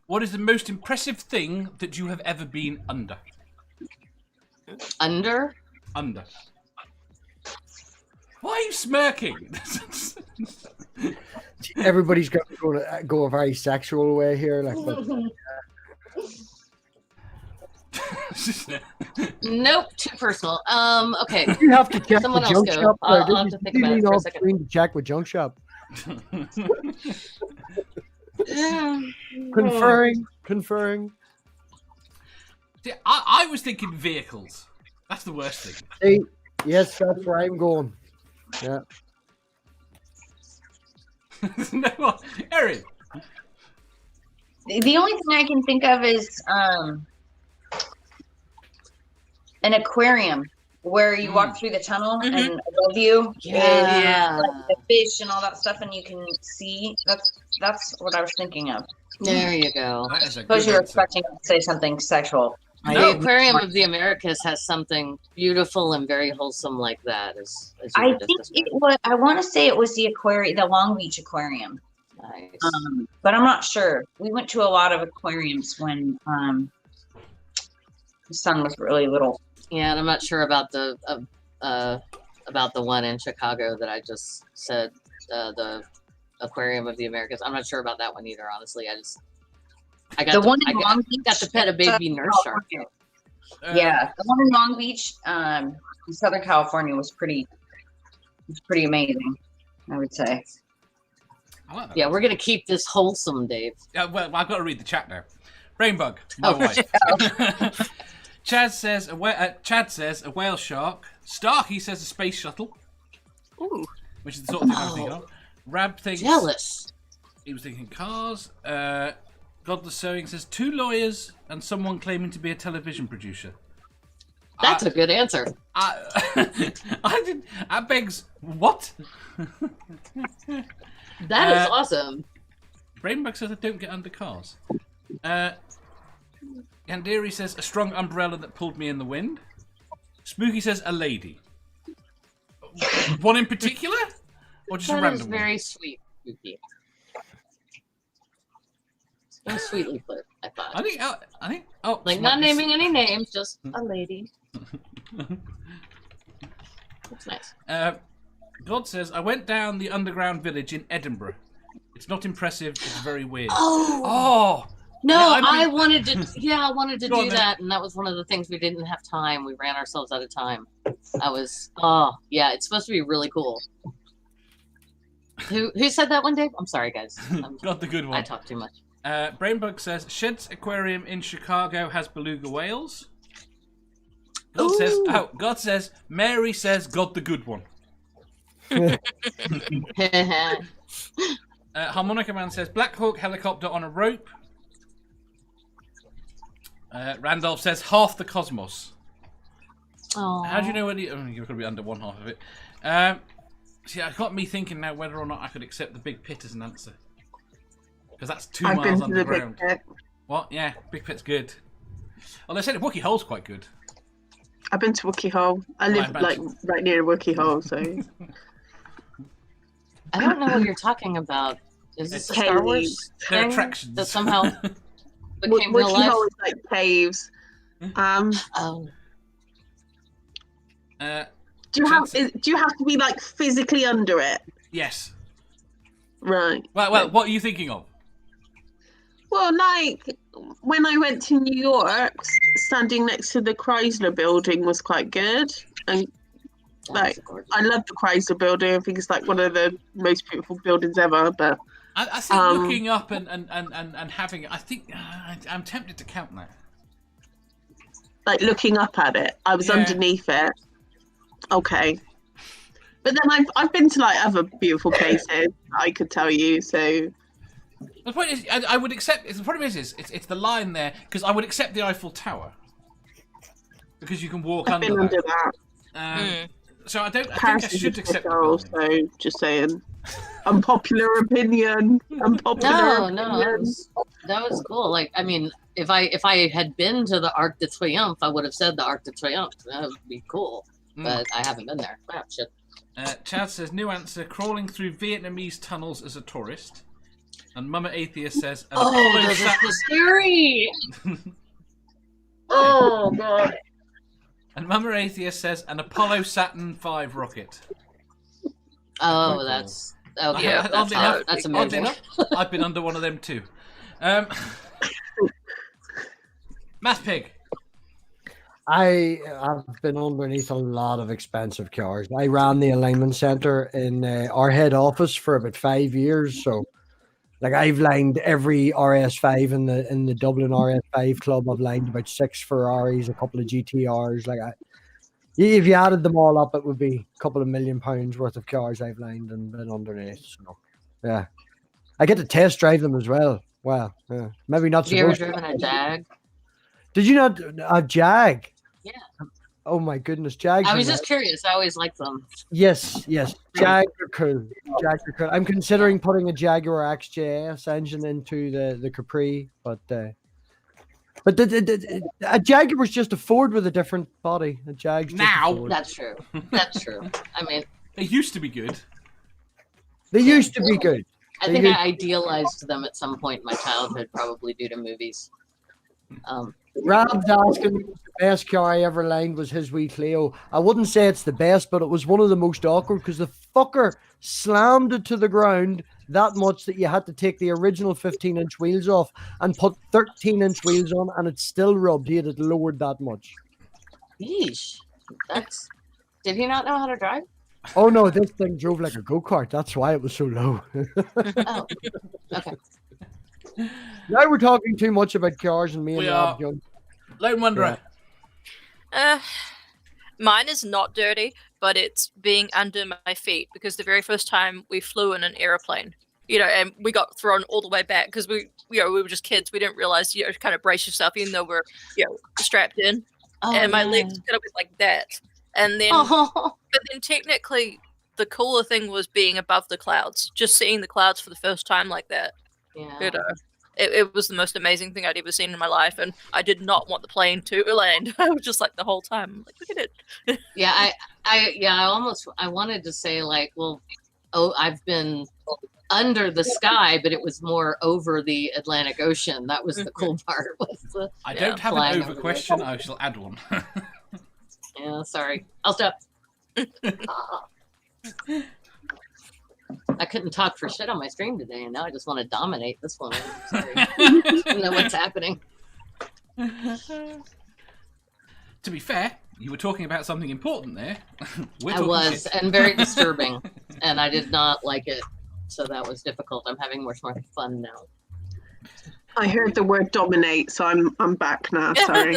What is the most impressive thing that you have ever been under? Under? Under. Why are you smirking? Everybody's going to go a very sexual way here. Nope, too personal. Okay. You have to check Someone with else Junk go. Shop. I'll have to think about it for a second. To check with Junk Shop. Conferring. See, I was thinking vehicles. That's the worst thing. See, yes, that's where I'm going. Yeah. No, Erin. The only thing I can think of is an aquarium where you walk through the tunnel and above you is like the fish and all that stuff, and you can see. That's what I was thinking of. There you go. I suppose you were expecting to say something sexual. The Aquarium of the Americas has something beautiful and very wholesome like that. I think it was. I want to say it was the aquarium, the Long Beach Aquarium. Nice. But I'm not sure. We went to a lot of aquariums when the son was really little. Yeah, and I'm not sure about the one in Chicago that I just said, the Aquarium of the Americas. I'm not sure about that one either. Honestly, I got to pet a baby nurse shark. Yeah, the one in Long Beach, in Southern California, was pretty amazing, I would say. Yeah, we're gonna keep this wholesome, Dave. Well, I've got to read the chat now. Rainbug, my wife. Chad says a whale shark. Starkey says a space shuttle. Ooh. Which is the sort of thing I'm thinking of. Rab thinks jealous. He was thinking cars. Godless Sewing says 2 lawyers and someone claiming to be a television producer. That's a good answer. I begs what? That is awesome. Brainbug says I don't get under cars. Gandiri says a strong umbrella that pulled me in the wind. Spooky says a lady. One in particular? Or just a random one? That is very sweet, Spooky. So sweetly put, I thought. I think. Oh, like not naming any names, just a lady. That's nice. God says I went down the underground village in Edinburgh. It's not impressive. It's very weird. Oh. No, yeah, I wanted to do that, and that was one of the things we didn't have time. We ran ourselves out of time. It's supposed to be really cool. Who said that one, Dave? I'm sorry, guys. Got the good one. I talk too much. Brainbug says Shed's Aquarium in Chicago has beluga whales. God says Mary says got the good one. Harmonica Man says Black Hawk helicopter on a rope. Randolph says half the cosmos. Aww. How do you know when you're going to be under one half of it? See, it got me thinking now whether or not I could accept the big pit as an answer. Because that's 2 miles underground. What? Yeah, big pit's good. Well, they said Wookiee Hole's quite good. I've been to Wookiee Hole. I live like right near Wookiee Hole, so. I don't know what you're talking about. Is this a Star Wars thing attractions that somehow became real Wookiee life? Hole is like caves. Oh. Do you have to be like physically under it? Yes. Right. Well, what are you thinking of? Well, like when I went to New York, standing next to the Chrysler Building was quite good, and like I love the Chrysler Building. I think it's like one of the most beautiful buildings ever. But I think looking up and having, I think I'm tempted to count that. Like looking up at it, I was underneath it. Okay. But then I've been to like other beautiful places, I could tell you. So the point is, I would accept. The problem is it's the line there, because I would accept the Eiffel Tower because you can walk I've been under that. So I think Paris I should accept the goal, building. so just saying. Unpopular opinion. Unpopular No, that was cool. Like, I mean, if I had been to the Arc de Triomphe, I would have said the Arc de Triomphe. That would be cool. But I haven't been there. Oh, shit. Chad says, new answer, crawling through Vietnamese tunnels as a tourist. And Mama Atheist says, those are so scary. Oh, God. And Mama Atheist says, an Apollo Saturn V rocket. Oh, that's... Okay, Yeah, that's amazing. I've been under one of them too. MathPig. I have been underneath a lot of expensive cars. I ran the alignment center in our head office for about 5 years. So, like, I've lined every RS5 in the Dublin RS5 club. I've lined about 6 Ferraris, a couple of GTRs. Like, if you added them all up, it would be a couple of £1 million worth of cars I've lined and been underneath. So, yeah, I get to test drive them as well. Wow, yeah. Maybe not. Have you ever driven a Jag? Did you not a Jag? Yeah. Oh my goodness, Jags. I was just curious. I always liked them. Yes. Jags are cool. I'm considering putting a Jaguar XJS engine into the Capri, but a Jaguar was just a Ford with a different body. A Jag's just a Ford. That's true. That's true. I mean, they used to be good. They used to be good. I think I idealized them at some point in my childhood, probably due to movies. Rob's asking me if the best car I ever lined was his wee Clio. I wouldn't say it's the best, but it was one of the most awkward because the fucker slammed it to the ground that much that you had to take the original 15-inch wheels off and put 13-inch wheels on, and it still rubbed. He had it lowered that much. Yeesh. Did he not know how to drive? Oh no, this thing drove like a go-kart. That's why it was so low. Oh, okay. Now we're talking too much about cars and me and Rob Young. Lone Wanderer. Yeah. Mine is not dirty, but it's being under my feet because the very first time we flew in an airplane, and we got thrown all the way back because we were just kids. We didn't realize, kind of brace yourself, even though we're, strapped in. Oh, and my legs kind of went like that. And then, but then technically, the cooler thing was being above the clouds, just seeing the clouds for the first time like that. Yeah. It was the most amazing thing I'd ever seen in my life, and I did not want the plane to land. I was just like the whole time, I'm like, look at it. Yeah, I wanted to say like, well, I've been under the sky, but it was more over the Atlantic Ocean. That was the cool part. I don't have an over question. I shall add one. Yeah, sorry. I'll stop. I couldn't talk for shit on my stream today, and now I just want to dominate this one. I'm sorry. I don't know what's happening. To be fair, you were talking about something important there. I was, and very disturbing, and I did not like it, so that was difficult. I'm having much more fun now. I heard the word dominate, so I'm back now. Sorry.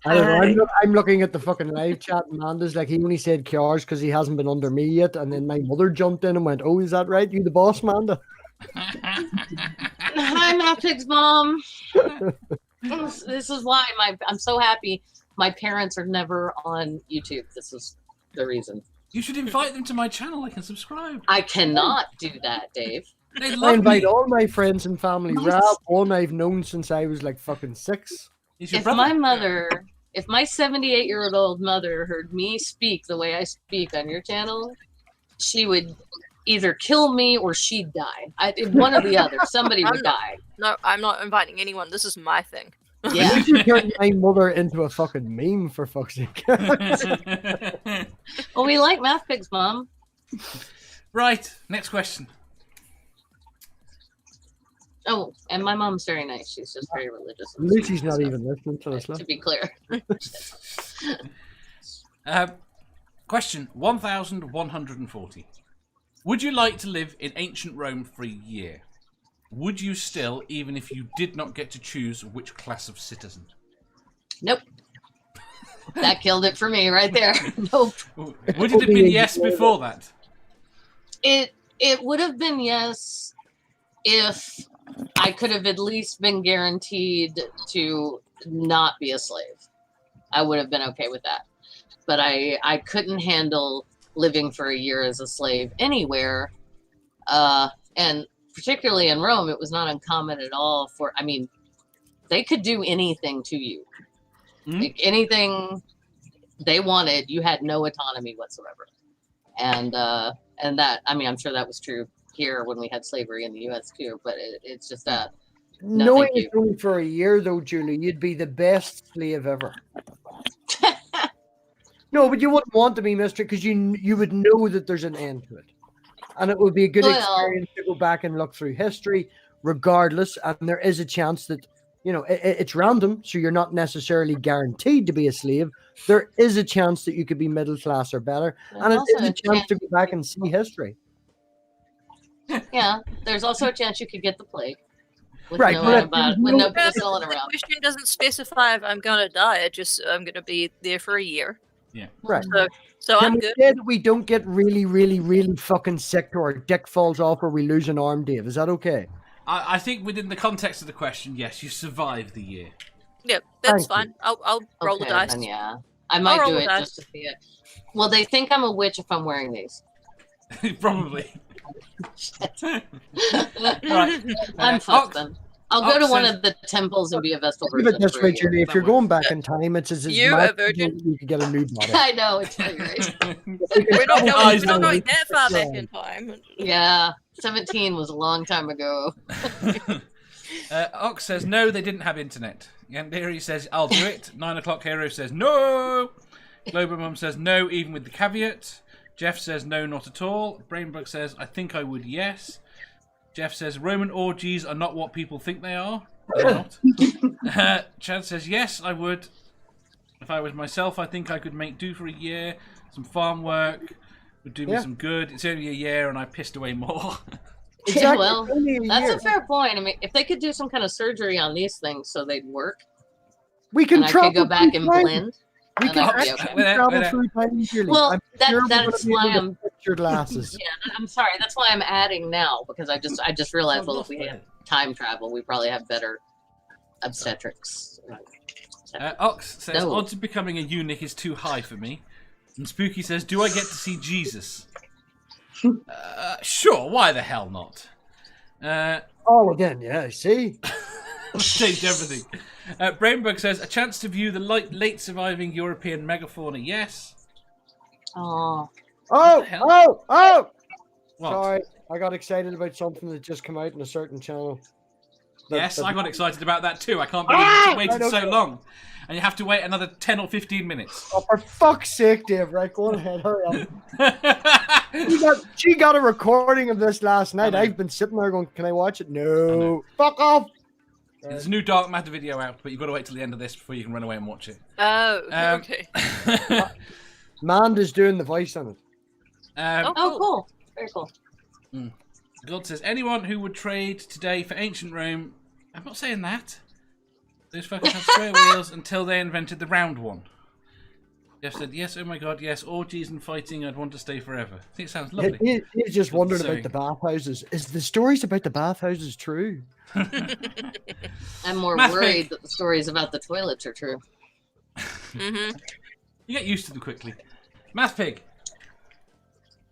I don't know, I'm looking at the fucking live chat, and Amanda's like, he only said cars because he hasn't been under me yet. And then my mother jumped in and went, "Oh, is that right? You the boss, Amanda?" Hi, MathPig's mom. This is why I'm so happy my parents are never on YouTube. This is the reason. You should invite them to my channel. I can subscribe. I cannot do that, Dave. They I love invite me. all my friends and family. Rob, one I've known since I was like fucking 6. He's your If brother. my mother, if my 78-year-old mother heard me speak the way I speak on your channel, she would either kill me or she'd die. One or the other. Somebody would die. No, I'm not inviting anyone. This is my thing. Yeah. You turned my mother into a fucking meme, for fuck's sake. Well, we like MathPig's mom. Right, next question. Oh, and my mom's very nice. She's just very religious. and Lucy's stuff, not even listening to this. to be clear. Question 1140. Would you like to live in ancient Rome for a year? Would you still, even if you did not get to choose which class of citizen? Nope. That killed it for me right there. Nope. Would it have been yes before that? It would have been yes if I could have at least been guaranteed to not be a slave. I would have been okay with that. But I couldn't handle living for a year as a slave anywhere. And particularly in Rome, it was not uncommon at all they could do anything to you. Mm-hmm. Like anything they wanted, you had no autonomy whatsoever. And that, I'm sure that was true here when we had slavery in the U.S. too, but it's just that. Knowing thank you. it's only for a year, though, Julie, you'd be the best slave ever. No, but you wouldn't want to be, mister, because you would know that there's an end to it. And it would be a good experience to go back and look through history, regardless. And there is a chance that, it's random, so you're not necessarily guaranteed to be a slave. There is a chance that you could be middle class or better. And it is a chance to go back and see history. Yeah, there's also a chance you could get the plague. With Right, no but penicillin The around. question doesn't specify if I'm going to die. It just I'm going to be there for a year. Yeah. Right. So Can I'm we good. say that we don't get really, really, really fucking sick or our dick falls off or we lose an arm, Dave? Is that okay? I think within the context of the question, yes, you survived the year. Yeah, that's Thank you. fine. I'll roll the dice. Then, yeah, I might roll do the it dice. just to see it. Well, they think I'm a witch if I'm wearing these. Probably. Right. I'm fucked then. I'll go to one of the temples and be a Vestal Give Virgin. it this for a way, year. Julie. If you're going back in time, it's as You, much a virgin? you could get a new body. I know, it's really great. We're not Eyes going on that far back in time. Yeah, 17 was a long time ago. Ox says, no, they didn't have internet. Yandiri says, I'll do it. 9 o'clock Hero says, no. Globermum says, no, even with the caveat. Jeff says, no, not at all. Brainbug says, I think I would, yes. Jeff says, Roman orgies are not what people think they are. They're not. Chad says, yes, I would. If I was myself, I think I could make do for a year. Some farm work would do me some good. It's only a year and I pissed away more. Exactly. Well, Only a that's year. a fair point. I mean, if they could do some kind of surgery on these things so they'd work, We can and I travel could go back through and time. blend. We then can I'd be actually okay. Wait, travel wait. through time, Julie. Well, I'm that's sure we're gonna that's be able why to I'm. fix your glasses. Yeah, I'm sorry. That's why I'm adding now because I just realized. Well, if we had time travel, we probably have better obstetrics. Ox says, No. odds of becoming a eunuch is too high for me. And Spooky says, do I get to see Jesus? Sure, why the hell not? Oh, again, yeah, see? Changed everything. Brainbug says, a chance to view the late surviving European megafauna, yes. Oh, Oh, the hell? oh! What? Sorry, I got excited about something that just came out on a certain channel. Yes, I got excited about that too. I can't believe it's waited Right, so okay. long. And you have to wait another 10 or 15 minutes. Oh, for fuck's sake, Dave, right? Go on ahead, hurry up. She got a recording of this last night. know. I've been sitting there going, can I watch it? No. Fuck off. There's a new Dark Matter video out, but you've got to wait till the end of this before you can run away and watch it. Oh, Um, okay. Manda's doing the voice on it. oh, cool. Very cool. God says, anyone who would trade today for ancient Rome... I'm not saying that. Those fuckers had square wheels until they invented the round one. Jeff said, yes, oh my god, yes, orgies and fighting, I'd want to stay forever. I think it sounds lovely. He's just wondering Sorry. about the bathhouses. Is the stories about the bathhouses true? I'm more MathPig. worried that the stories about the toilets are true. Mm-hmm. You get used to them quickly. MathPig.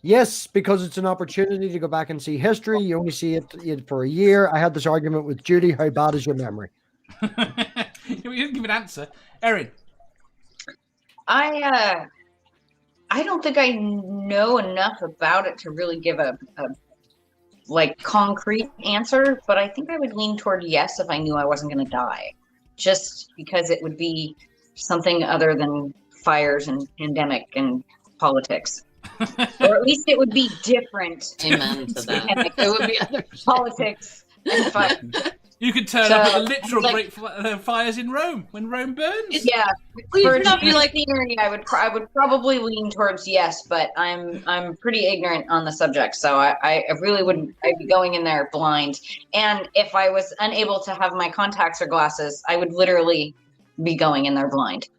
Yes, because it's an opportunity to go back and see history. You only see it for a year. I had this argument with Judy. How bad is your memory? You didn't give an answer. Erin. I don't think I know enough about it to really give a like concrete answer, but I think I would lean toward yes if I knew I wasn't going to die, just because it would be something other than fires and pandemic and politics. Or at least it would be different. Amen to that. It would be other Politics and fire. You could turn up at the literal great fires in Rome when Rome burns. Yeah, Please for not be like theory, I would probably lean towards yes, but I'm pretty ignorant on the subject, so I really wouldn't. I'd be going in there blind, and if I was unable to have my contacts or glasses, I would literally be going in there blind.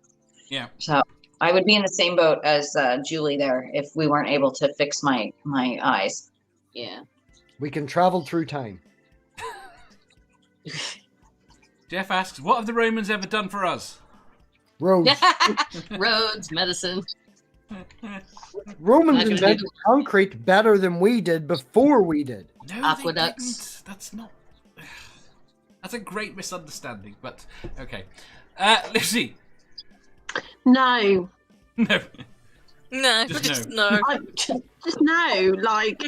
Yeah. So I would be in the same boat as Julie there if we weren't able to fix my eyes. Yeah. We can travel through time. Jeff asks, what have the Romans ever done for us? Roads. Roads, medicine. Romans invented concrete better than we did before we did. No, Aqueducts. That's not... That's a great misunderstanding, but okay. Lucy. No. No. No, Just no. Just no. Like,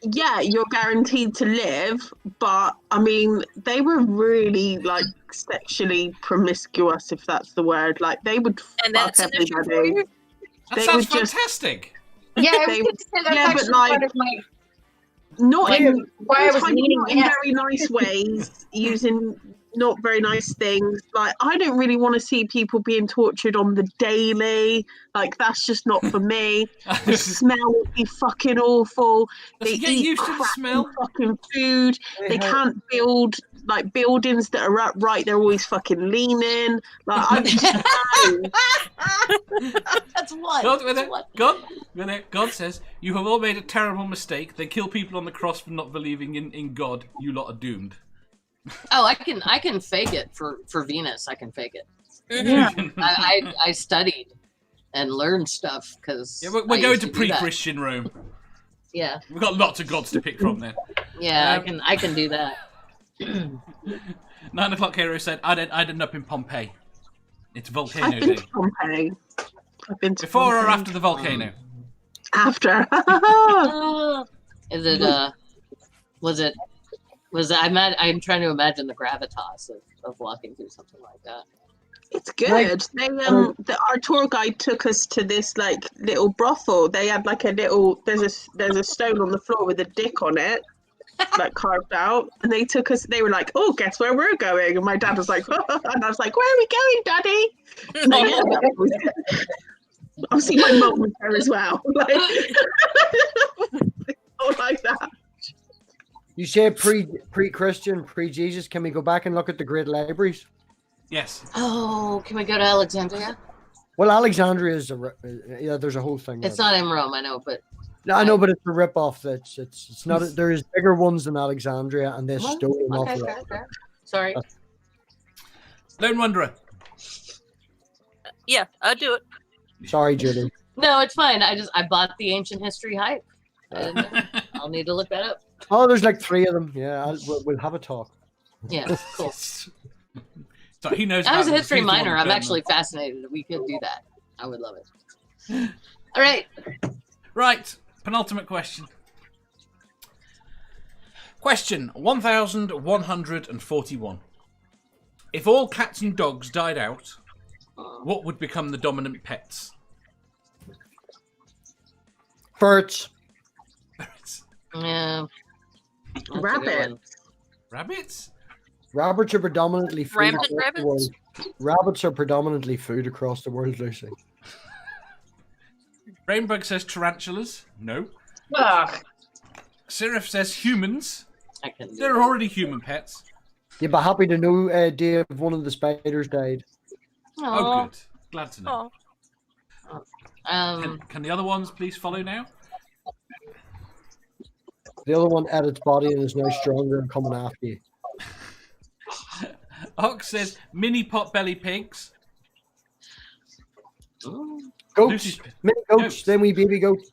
yeah, you're guaranteed to live, but I mean, they were really like sexually promiscuous, if that's the word. Like, they would And fuck that's an issue for everybody. you? That They sounds would just- fantastic. Yeah, I They- was gonna say that's yeah, but actually like- part of my Not Like, in why I was sometimes leaning not in yes. very nice ways, using not very nice things. Like, I don't really want to see people being tortured on the daily. Like, that's just not for me. The smell would be fucking awful. Let's They get eat used to the crappy smell. fucking food. They can't build like buildings that are upright. They're always fucking leaning. Like, I just know. That's one. God, with That's it. one. God says, you have all made a terrible mistake. They kill people on the cross for not believing in God. You lot are doomed. Oh, I can fake it for Venus. I can fake it. Yeah. I studied and learned stuff because Yeah, we're going to pre-Christian Rome. Yeah, We've got lots of gods to pick from there. yeah, I can do that. 9 o'clock hero said, I'd end up in Pompeii. It's volcano I've been day. to Pompeii. I've been to Before or Pompeii. after the volcano? After. Is it was it I'm trying to imagine the gravitas of walking through something like that. It's good. Right. They our tour guide took us to this like little brothel. They had like a little there's a stone on the floor with a dick on it, like carved out. And they took us. They were like, "Oh, guess where we're going?" And my dad was like, and I was like, "Where are we going, Daddy?" And they ended up- obviously, my mum was there as well. Like, all like that. You say pre-Christian, pre-Jesus. Can we go back and look at the great libraries? Yes. Oh, can we go to Alexandria? Well, Alexandria is there's a whole thing. It's there. not in Rome, I know, but No, I know, but it's a rip-off. It's not. There is bigger ones than Alexandria, and they stole them off. okay, of fair, it. fair. Sorry. Lone Wanderer. Yeah, I'll do it. Sorry, Julie. No, it's fine. I bought the ancient history hype. And I'll need to look that up. Oh, there's like 3 of them. Yeah, we'll have a talk. Yeah, cool. So he knows. I was a about history he's the one minor. who I'm turned actually them. fascinated. We could do that. I would love it. All right. Right. Penultimate question. Question 1141. If all cats and dogs died out, what would become the dominant pets? Birds. Yeah. That's a good Rabbit. one. Rabbits? Rabbits are predominantly food Rampant across the rabbits? world. Rabbits are predominantly food across the world, Lucy. Rainbug says tarantulas. No. Ugh. Seraph says humans. I can do They're that. already human pets. You'd be happy to know, Dave, one of the spiders died. Oh, Aw. good. Glad to know. Oh, Can the other ones please follow now? The other one ate its body and is now stronger and coming after you. Ox says mini potbelly pigs. Goats, Lucy's- mini goats, goats. then we baby goats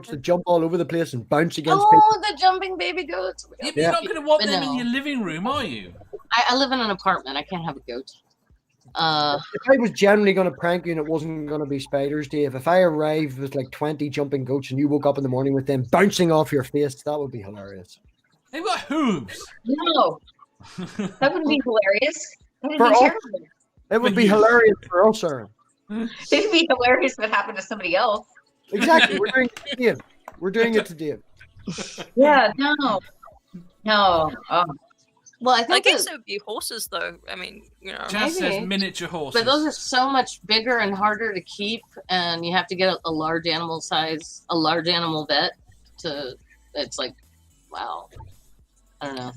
that jump all over the place and bounce against people. Oh, the jumping baby goats. You're Yeah. not going to want But them no. in your living room, are you? I live in an apartment. I can't have a goat. If I was generally going to prank you and it wasn't going to be spiders, Dave, if I arrived with like 20 jumping goats and you woke up in the morning with them bouncing off your face, that would be hilarious. They've got hooves. No, that wouldn't be hilarious. That would For be all- terrible. It would be hilarious for us, Erin. It'd be hilarious if it happened to somebody else. Exactly. We're doing it to Dave. We're doing it to Dave. Yeah, no. Oh. Well, I I think guess it would be horses, though. I mean, you know. Jazz says Maybe. miniature horses. but those are so much bigger and harder to keep, and you have to get a large animal vet to. It's like, wow. I don't know.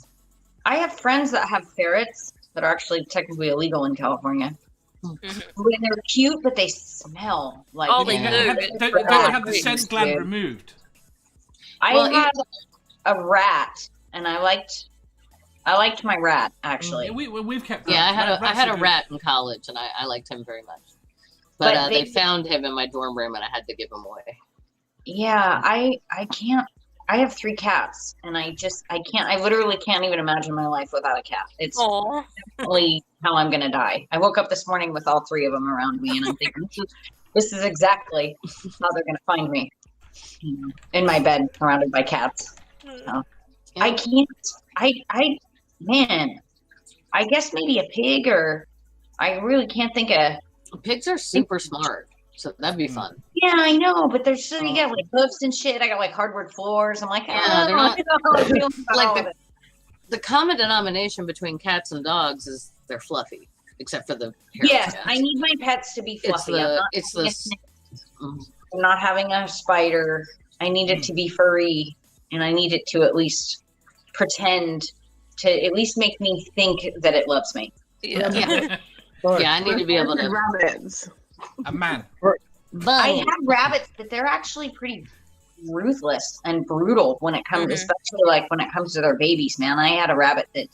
I have friends that have ferrets that are actually technically illegal in California. Mhm. When they're cute, but they smell like. Oh, they Yeah. do. Don't they have the scent gland removed? I Well, had a rat, and I liked my rat actually. We've kept. Yeah, I rats had are a good. rat in college, and I liked him very much. But, But they they- found him in my dorm room, and I had to give him away. Yeah, I can't. I have 3 cats, and I can't. I literally can't even imagine my life without a cat. It's Aw. definitely how I'm gonna die. I woke up this morning with all 3 of them around me, and I'm thinking, this is exactly how they're gonna find me, in my bed, surrounded by cats. Mm. I can't. Man, I guess maybe a pig, or I really can't think of. Pigs are super smart, so that'd be fun. Yeah, I know, but there's so you got like hoofs and shit. I got like hardwood floors. I'm like, Yeah, they're I not- don't know how I feel about Like all the- of it. The common denomination between cats and dogs is they're fluffy, except for the hairless Yes, cats. I need my pets to be It's fluffy. the I'm not having a spider. I need it to be furry, and I need it to at least pretend to at least make me think that it loves me. Yeah. yeah, Sorry. yeah. I need to be able to. Rabbits. A man. I Boom. have rabbits, but they're actually pretty ruthless and brutal when it comes, Mhm. especially like when it comes to their babies. Man, I had a rabbit that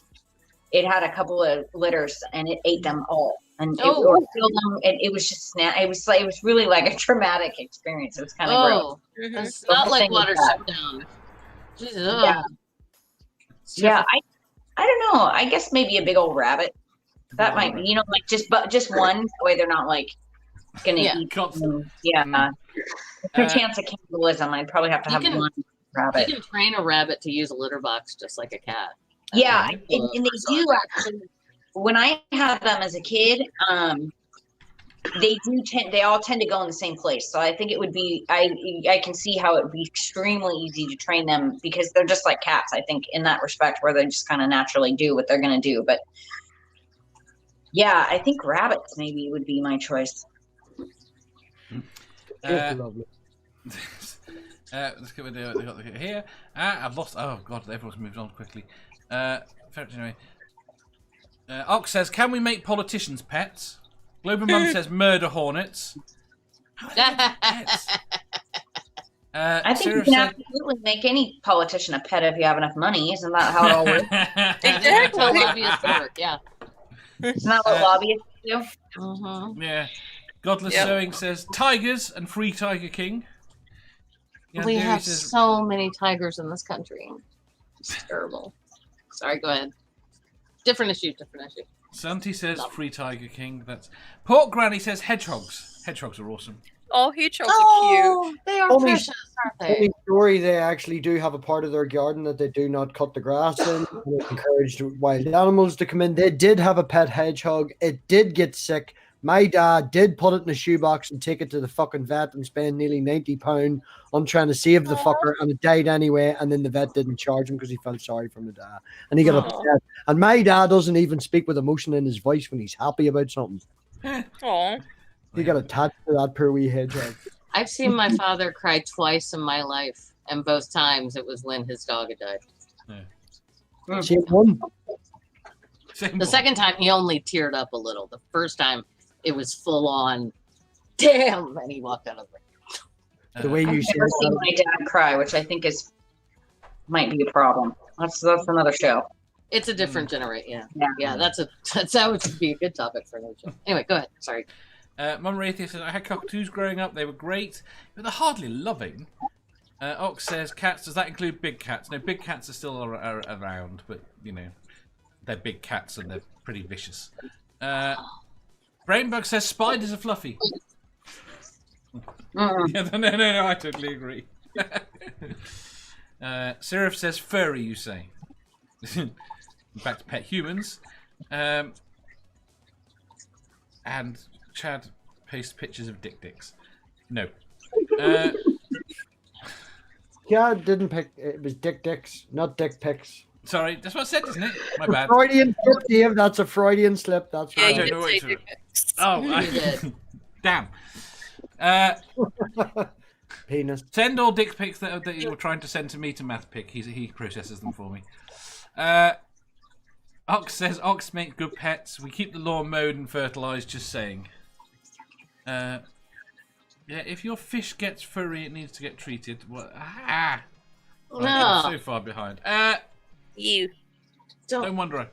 it had a couple of litters and it ate them all, and Oh. or killed them. And it was just it was really like a traumatic experience. It was kind of gross. Oh, Mhm. it's The not whole like thing is water bad. shut down. Jesus, Yeah. Yeah, I don't know. I guess maybe a big old rabbit. That might be, like just one. That way they're not like gonna Yeah. eat. Constant. them. Yeah. Mm. No Uh, chance of cannibalism. I'd probably have to You have can- one You rabbit. can train a rabbit to use a litter box just like a cat. Yeah, Okay. and they do actually. When I had them as a kid, they all tend to go in the same place. So I think it would be I can see how it would be extremely easy to train them because they're just like cats. I think in that respect, where they just kind of naturally do what they're gonna do. But yeah, I think rabbits maybe would be my choice. Lovely. Let's get with they got here. I've lost. Oh god, everyone's moved on quickly. Anyway. Ox says, "Can we make politicians pets?" Global Mum says, "Murder hornets." How are they pets? I think Sarah you can said- absolutely make any politician a pet if you have enough money. Isn't that how it all works? That's how lobbyists work. Yeah. Isn't that what lobbyists do? Mm-hmm. Yeah. Godless Yep. Sewing says, "Tigers and free Tiger King." We Yandere have says, so many tigers in this country. It's terrible. Sorry, go ahead. Different issue. Santi says, No. "Free Tiger King." That's Pork Granny says, "Hedgehogs." Hedgehogs are awesome. Oh, hedgehogs are cute. Oh, they are Only- precious, aren't Funny they? story, they actually do have a part of their garden that they do not cut the grass in. And it encouraged wild animals to come in. They did have a pet hedgehog. It did get sick. My dad did put it in a shoebox and take it to the fucking vet and spend nearly £90 on trying to save the fucker, and it died anyway. And then the vet didn't charge him because he felt sorry for my dad, and he got Aw. upset. And my dad doesn't even speak with emotion in his voice when he's happy about something. Aw. He got attached to that poor wee hedgehog. I've seen my father cry twice in my life, and both times it was when his dog had died. Same one. Same The one. second time, he only teared up a little. The first time, it was full on. Damn! And he walked out of the The way I've you said never seen that. my dad cry, which I think might be a problem. That's another show. It's a different generation. Yeah, Yeah. yeah. That would be a good topic for another show. Anyway, go ahead. Sorry. Mum Raythia says, "I had cockatoos growing up. They were great, but they're hardly loving." Ox says, "Cats. Does that include big cats?" No, big cats are still are around, but they're big cats and they're pretty vicious. Brainbug says spiders are fluffy. Yeah, no, I totally agree. Seraph says furry, you say. Back to pet humans. And Chad pastes pictures of dicks. No. Yeah, I didn't pick. It was dicks, not dick pics. Sorry, that's what I said, isn't it? My bad. Freudian slip, Dave. That's a Freudian slip. That's Yeah, right. you I don't know did what say it's Oh, damn. Penis. Send all dick pics that you were trying to send to me to MathPig. He processes them for me. Ox says ox make good pets. We keep the lawn mowed and fertilized. Just saying. Yeah, if your fish gets furry, it needs to get treated. What? Right, I'm so far behind. You. Don't wonder.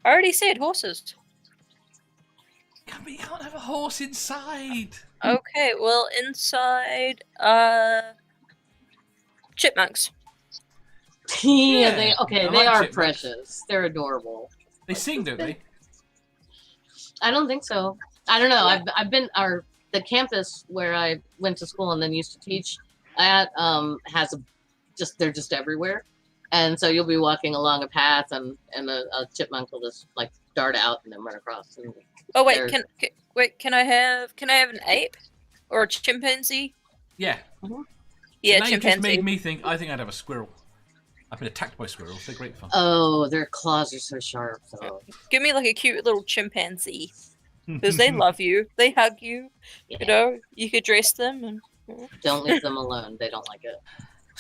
I already said horses. But you can't have a horse inside. Okay, well, inside, chipmunks. Yeah, Yeah, they I they like are chipmunks. precious. They're adorable. They sing, don't they? I don't think so. I don't know. I've been the campus where I went to school and then used to teach at has they're just everywhere, and so you'll be walking along a path and a chipmunk will just like dart out and then run across. And Oh wait, they're- can I have an ape or a chimpanzee? Yeah. Yeah, now you just chimpanzee. made me think. I think I'd have a squirrel. I've been attacked by squirrels. They're great fun. Oh, their claws are so sharp. Though. Give me like a cute little chimpanzee because they love you, they hug you. Yeah. You know, you could dress them and. Don't leave them alone. They don't like it.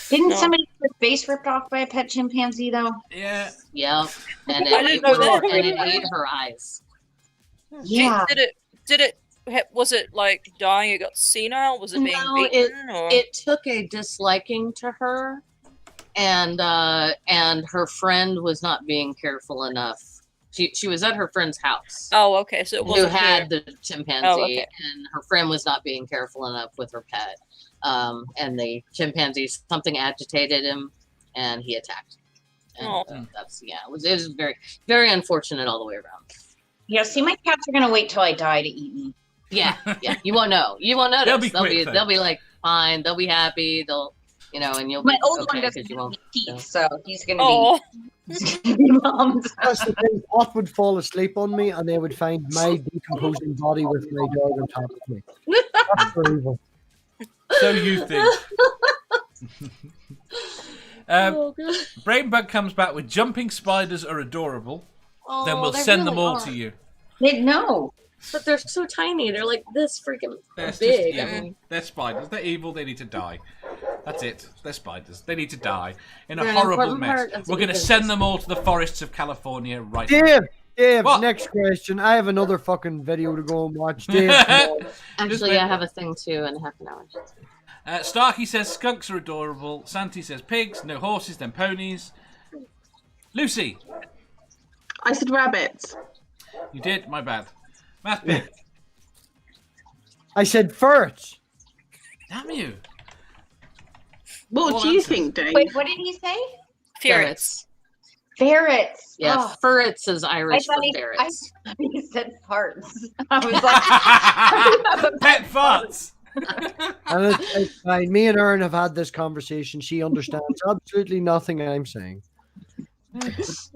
Didn't No. somebody get their face ripped off by a pet chimpanzee though? Yeah. Yep. And I didn't know that. it ate her eyes. Yeah. Did it? Was it like dying? It got senile? Was it being No, beaten? Or? It took a disliking to her, and her friend was not being careful enough. She was at her friend's house. Oh, okay. So it Who wasn't had her. the chimpanzee, Oh, okay. and her friend was not being careful enough with her pet. And the chimpanzee, something agitated him, and he attacked. And Oh. it was very, very unfortunate all the way around. Yeah, see, my cats are gonna wait till I die to eat me. Yeah, you won't know. You won't notice. They'll be quick, though. they'll be like fine. They'll be happy. They'll, and you'll My be old okay one doesn't because you have won't. any teeth, so he's gonna Oh, be mom's. That's the thing. Pot would fall asleep on me, and they would find my decomposing body with my dog on top of me. That's for evil. So you think. Oh, God. Brainbug comes back with jumping spiders are adorable. Then Oh, we'll they send them really all are. to you. No. But they're so tiny. They're like this freaking They're big. Just, I yeah, mean, they're spiders. They're evil. They need to die. That's it. They're spiders. They need to die in a They're an horrible important mess. part of the We're going to ecosystem. send them all to the forests of California right now. Dave, What? next question. I have another fucking video to go and watch. Dave, come on. actually, I have a thing too in half an hour. Starkey says skunks are adorable. Santi says pigs. No horses, then ponies. Lucy, I said rabbits. you did. My bad. MathPig. I said ferrets. Damn you. What All do you answers. think, Dave? Wait, what did he say? ferrets. Ferrets. Yeah, Oh, ferrets is I Irish thought for he, ferrets. he said farts. I was like, Pet farts. And it's fine. Me and Erin have had this conversation. She understands absolutely nothing I'm saying.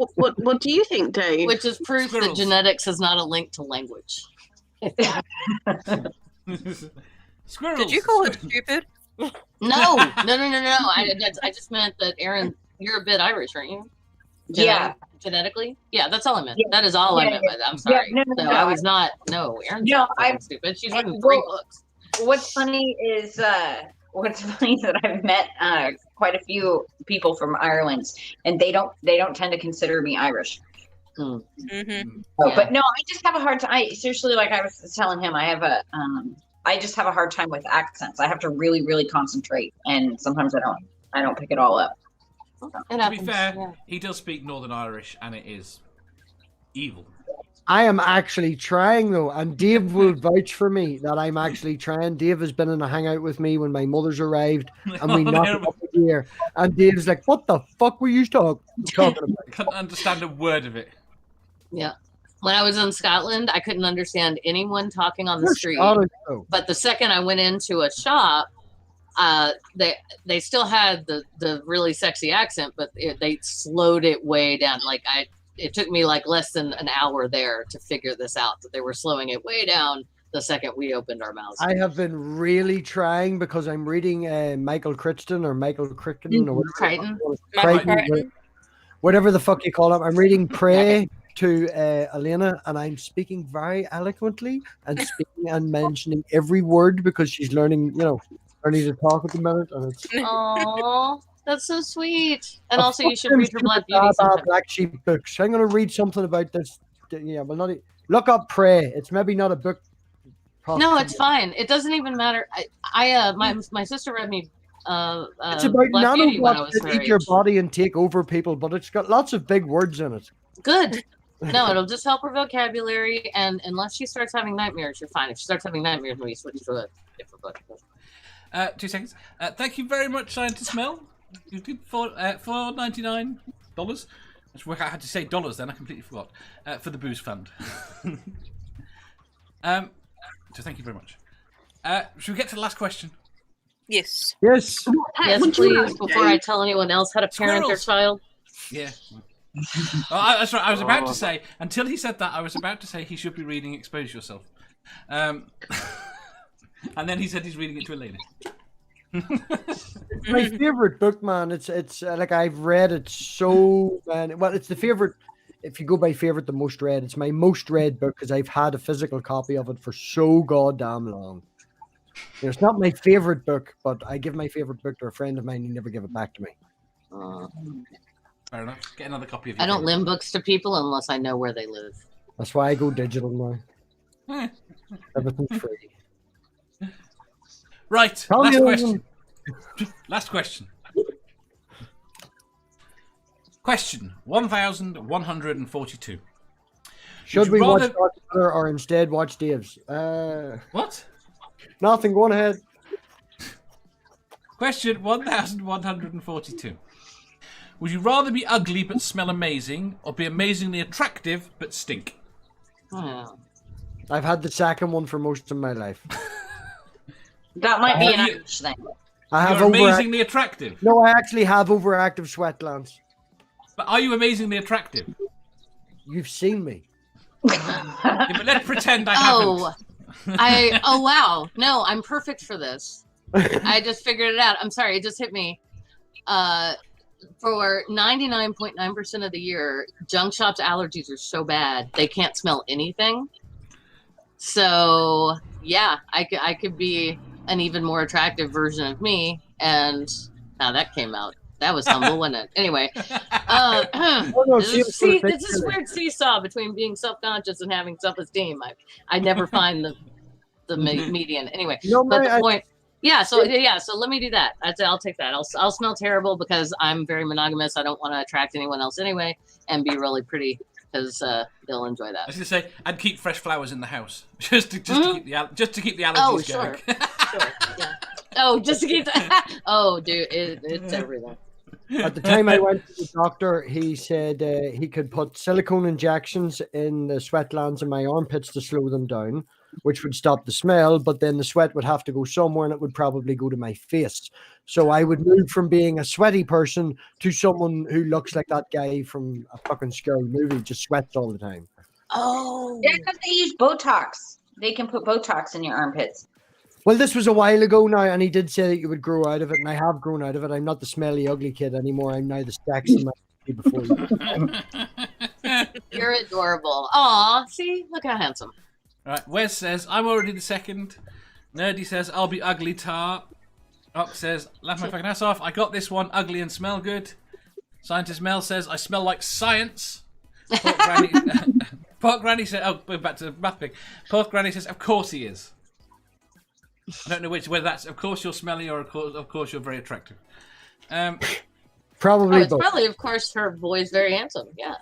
what do you think, Dave? Which is proof that Squirrels. genetics is not a link to language. Squirrels. Did you call it stupid? No. I just meant that, Erin, you're a bit Irish, aren't you? Yeah. Genetically? Yeah, that's all I meant. Yeah. That is all I Yeah, meant by that. I'm Yeah, sorry. no, So no, I was not. No, Erin's No, not I'm- fucking stupid. She's written Well, 3 books. What's funny is that I've met quite a few people from Ireland, and they don't tend to consider me Irish. Mm-hmm. So, Yeah. But no, I just have a hard time. Seriously, like I was telling him, I just have a hard time with accents. I have to really, really concentrate, and sometimes I don't pick it all up. It To be happens, fair, yeah. he does speak Northern Irish, and it is evil. I am actually trying though, and Dave will vouch for me that I'm actually trying. Dave has been in a hangout with me when my mother's arrived, and we knocked it up a year. And Dave's like, "What the fuck were you talking about?" Couldn't understand a word of it. Yeah. When I was in Scotland, I couldn't understand anyone talking on the You're street. Scottish, though. But the second I went into a shop, they still had the really sexy accent, but they slowed it way down. Like it took me like less than an hour there to figure this out, that they were slowing it way down the second we opened our mouths. I have been really trying because I'm reading Michael Crichton or Michael Crichton or Crichton. whatever the fuck you call him. I'm reading Pray to Elena, and I'm speaking very eloquently and speaking and mentioning every word because she's learning to talk at the minute, and it's Oh, that's so sweet. And also, you should read your Black Beauty sometime. Black Sheep books. I'm going to read something about this. Yeah, well, not look up Pray. It's maybe not a book. No, it's fine. It doesn't even matter. My sister read me it's about Black Beauty when I nanobots was that her eat your age. body and take over people, but it's got lots of big words in it. Good. No, it'll just help her vocabulary, and unless she starts having nightmares, you're fine. If she starts having nightmares, maybe switch to a different book. 2 seconds. Thank you very much, Scientist Mel. You did $4.99. I had to say dollars then. I completely forgot. For the booze fund. So thank you very much. Should we get to the last question? Yes. Yes. Yes, please, before I tell anyone else how to parent their child. Yeah. That's right. I was about to say, until he said that, I was about to say he should be reading Expose Yourself. And then he said he's reading it to a lady. It's my favorite book, man. It's like I've read it so many. Well, it's the favorite. If you go by favorite, the most read. It's my most read book because I've had a physical copy of it for so goddamn long. It's not my favorite book, but I give my favorite book to a friend of mine. He never give it back to me. Fair enough. Get another copy of. I don't lend books to people unless I know where they live. That's why I go digital now. Everything's free. Right. Last question. Last question. Question 1142. Should we rather... watch Doctor or instead watch Dave's? What? Nothing. Go on ahead. Question 1142. Would you rather be ugly but smell amazing, or be amazingly attractive but stink? Oh. I've had the second one for most of my life. That might be an Irish thing. I have You're amazingly attractive. No, I actually have overactive sweat glands. But are you amazingly attractive? You've seen me. Yeah, but let's pretend I haven't. Oh wow. No, I'm perfect for this. I just figured it out. I'm sorry, it just hit me. For 99.9% of the year, junk shop's allergies are so bad they can't smell anything. So yeah, I could be an even more attractive version of me, and now that came out. That was humble, wasn't it? Anyway, it's this weird seesaw between being self-conscious and having self-esteem. I never find the median. Anyway, the point. Yeah, so let me do that. I'll take that. I'll smell terrible because I'm very monogamous. I don't want to attract anyone else anyway, and be really pretty because they'll enjoy that. I was going to say, I'd keep fresh flowers in the house just to keep the allergies going. Sure. Yeah. Oh, just to keep that. Oh, dude, it's everything. At the time I went to the doctor, he said he could put silicone injections in the sweat glands in my armpits to slow them down, which would stop the smell, but then the sweat would have to go somewhere and it would probably go to my face. So I would move from being a sweaty person to someone who looks like that guy from a fucking scary movie, just sweats all the time. Oh. Yeah, because they use Botox. They can put Botox in your armpits. Well, this was a while ago now, and he did say that you would grow out of it, and I have grown out of it. I'm not the smelly, ugly kid anymore. I'm now the sexy man before you. You're adorable. Aw, see? Look how handsome. All right, Wes says, I'm already the second. Nerdy says, I'll be ugly tar. Ox says, laugh my fucking ass off. I got this one, ugly and smell good. Scientist Mel says, I smell like science. Pork Granny says, back to MathPig. Pork Granny says, of course he is. I don't know whether that's, of course you're smelly or of course you're very attractive. Probably it's both. probably, of course, her boy's very handsome. Yeah.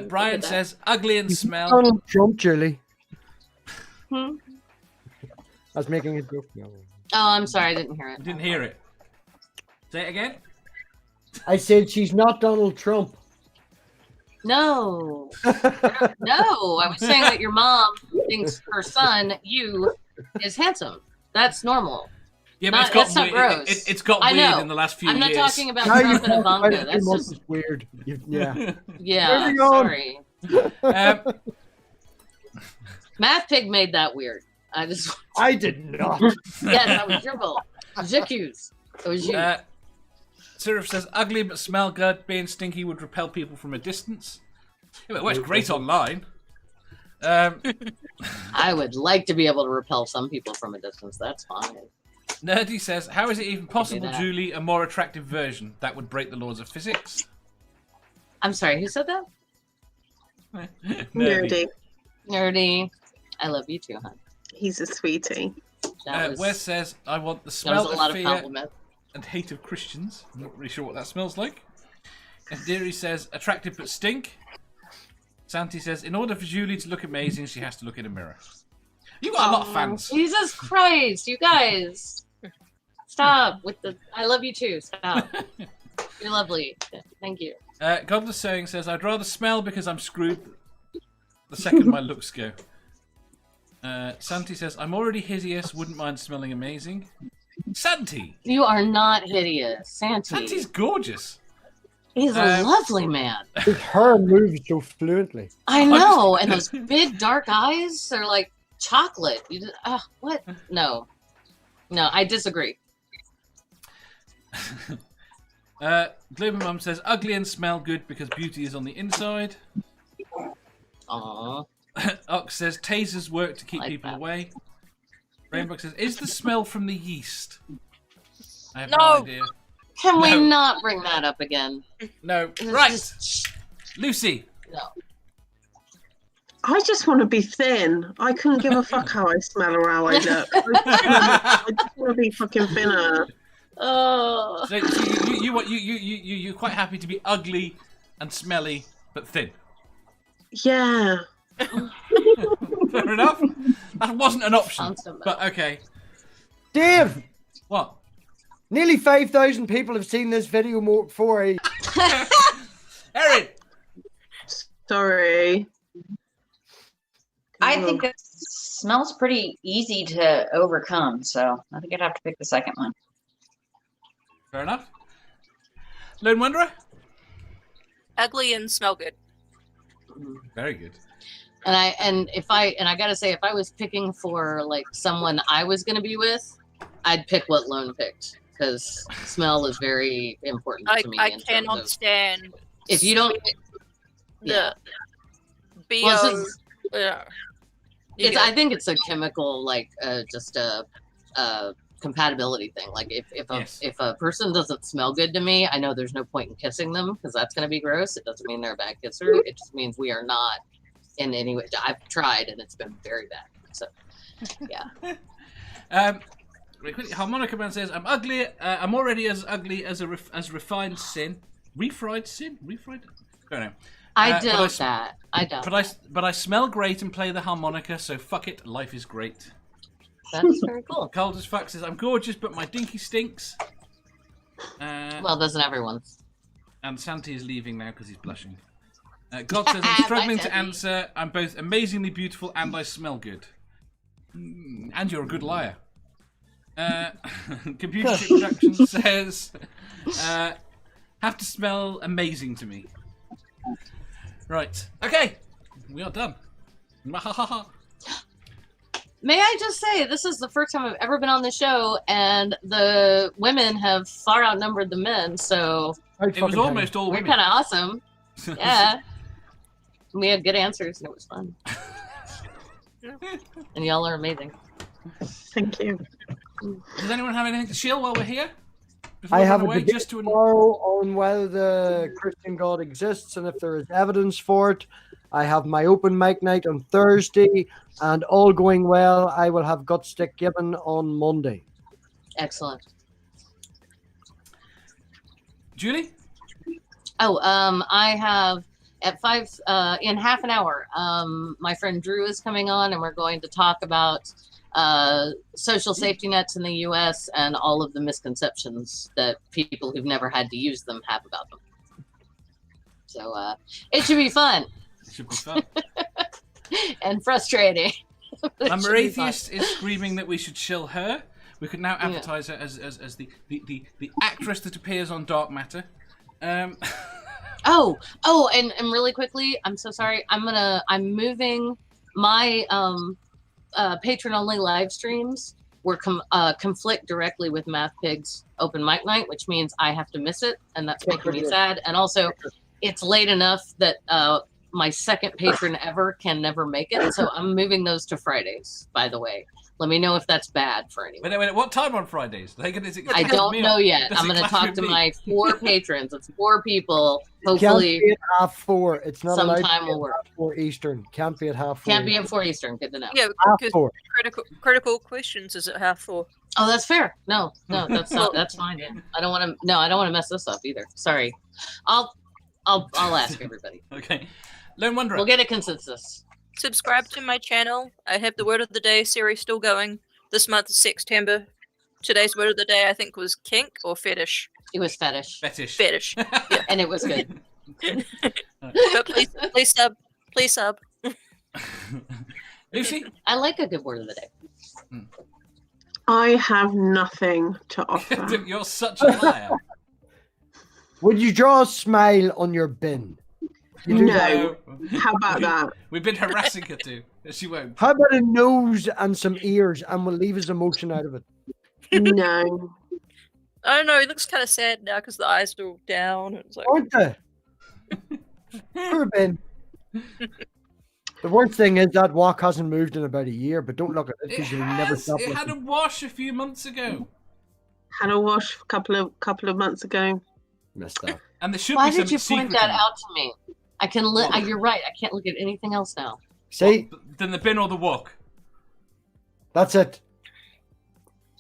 Brian says, ugly and smell. Donald Trump, Julie. I was making a joke. No. Oh, I'm sorry, I didn't hear it. Didn't hear it. Say it again. I said she's not Donald Trump. No. No, I was saying that your mom thinks her son, you, is handsome. That's normal. Yeah, but That's not gross. It's got I weird know. in the last few I'm not years. talking about Now Trump and you're talking Ivanka. about That's 2 months just is weird. Yeah. yeah. Moving on. Sorry. MathPig made that weird. I did not. Yes, that was your fault. J'accuse. It was you. Seraph says, ugly but smell good. Being stinky would repel people from a distance. Yeah, but it works great online. I would like to be able to repel some people from a distance. That's fine. Nerdy says, how is it even possible, that. Julie, a more attractive version? That would break the laws of physics. I'm sorry, who said that? Nerdy. I love you too, hon. He's a sweetie. Wes says, I want the that smell was a lot of of fear compliments. and hate of Christians. I'm not really sure what that smells like. And Deary says, attractive but stink. Santi says, in order for Julie to look amazing, she has to look in a mirror. You've got a lot of fans. Jesus Christ, you guys. Stop with the I love you too. Stop. You're lovely. Thank you. Godless Sewing says, I'd rather smell because I'm screwed the second my looks go. Santi says, I'm already hideous, wouldn't mind smelling amazing. Santi! You are not hideous. Santi's gorgeous. He's a lovely man. His hair moves so fluently. I know, and those big dark eyes are like chocolate. You just, what? No, I disagree. Global Mum says, ugly and smell good because beauty is on the inside. Aww. Ox says, tasers work to keep Like people that. away. Rainbow says, is the smell from the yeast? I have No. no idea. Can we No. not bring that up again? No. It's Right. just- Lucy. no. I just want to be thin. I couldn't give a fuck how I smell or how I look. I just want to be fucking thinner. Oh. So you're quite happy to be ugly and smelly but thin. Yeah. Fair enough. That wasn't an option. Constant But okay. Dave, What? nearly 5,000 people have seen this video more before. Erin. Sorry. I think it smells pretty easy to overcome, so I think I'd have to pick the second one. Fair enough. Lone Wanderer. Ugly and smell good. Very good. And I gotta say, if I was picking for like someone I was gonna be with, I'd pick what Lone picked because smell is very important to me. I in terms cannot of- stand If you don't, the BO. Well, it's yeah. I think it's a chemical, like just a compatibility thing. Like if a person doesn't smell good to me, I know there's no point in kissing them because that's gonna be gross. It doesn't mean they're a bad kisser. It just means we are not in any way. I've tried and it's been very bad. So yeah. Really quickly, Harmonica Man says, I'm ugly. I'm already as ugly as refined sin. Refried sin? Refried? I don't know. I doubt that. I doubt. But I smell great and play the harmonica, so fuck it. Life is great. That's very cool. Cold as fuck says, I'm gorgeous, but my dinky stinks. Well, doesn't everyone's? And Santi is leaving now because he's blushing. God says, I'm struggling to answer. I'm both amazingly beautiful and I smell good. And you're a good liar. Computer Chip Productions says, have to smell amazing to me. Right. Okay. We are done. May I just say, this is the first time I've ever been on the show, and the women have far outnumbered the men, so It was almost all we're women. kind of awesome. Yeah. We had good answers, and it was fun. And y'all are amazing. Thank you. Does anyone have anything to shill while we're here? I have a away, debate just to tomorrow on whether the Christian God exists and if there is evidence for it. I have my open mic night on Thursday, and all going well, I will have Gutstick given on Monday. Excellent. Julie? Oh, I have at 5 in half an hour. My friend Drew is coming on, and we're going to talk about social safety nets in the U.S. and all of the misconceptions that people who've never had to use them have about them. So it should be fun Should be fun. and frustrating. It And should be fun. Maratheus is screaming that we should chill her. We could now advertise her as the actress that appears on Dark Matter. Oh, and really quickly, I'm so sorry. I'm moving my patron only live streams were conflict directly with MathPig's open mic night, which means I have to miss it, and that's making me sad. And also, it's late enough that my second patron ever can never make it, so I'm moving those to Fridays. By the way, let me know if that's bad for anyone. Wait, what time on Fridays? I don't know yet. I'm going to talk to my 4 patrons. It's 4 people. Can't Hopefully, be at 4:30. It's not allowed to sometime be will work. at 4 Eastern. Can't be at 4:30. Can't be at 4 Eastern. Good to know. Yeah, Half because 4. critical questions is at 4:30. Oh, that's fair. No, that's not. That's fine. Then. I don't want to. No, I don't want to mess this up either. Sorry. I'll ask everybody. Okay. Lone Wanderer. We'll get a consensus. Subscribe to my channel. I have the word of the day series still going. This month is September. Today's word of the day, I think, was kink or fetish. It was fetish, Fetish. Fetish. and it was good. But please sub. Lucy? I like a good word of the day. I have nothing to offer. You're such a liar. Would you draw a smile on your bin? You do that. No. How about that? We've been harassing her too. She won't. How about a nose and some ears, and we'll leave his emotion out of it? No. I don't know. He looks kind of sad now because the eyes are all down. It's like, Aren't they? Poor Ben. The worst thing is that walk hasn't moved in about a year, but don't look at it because you'll never stop It had a looking. wash a few months ago. Had a wash a couple of months ago. Missed that. And there should Why be did you something point secret that in it. out to me? I can. You're right. I can't look at anything else now. See, Then the bin or the walk? that's it.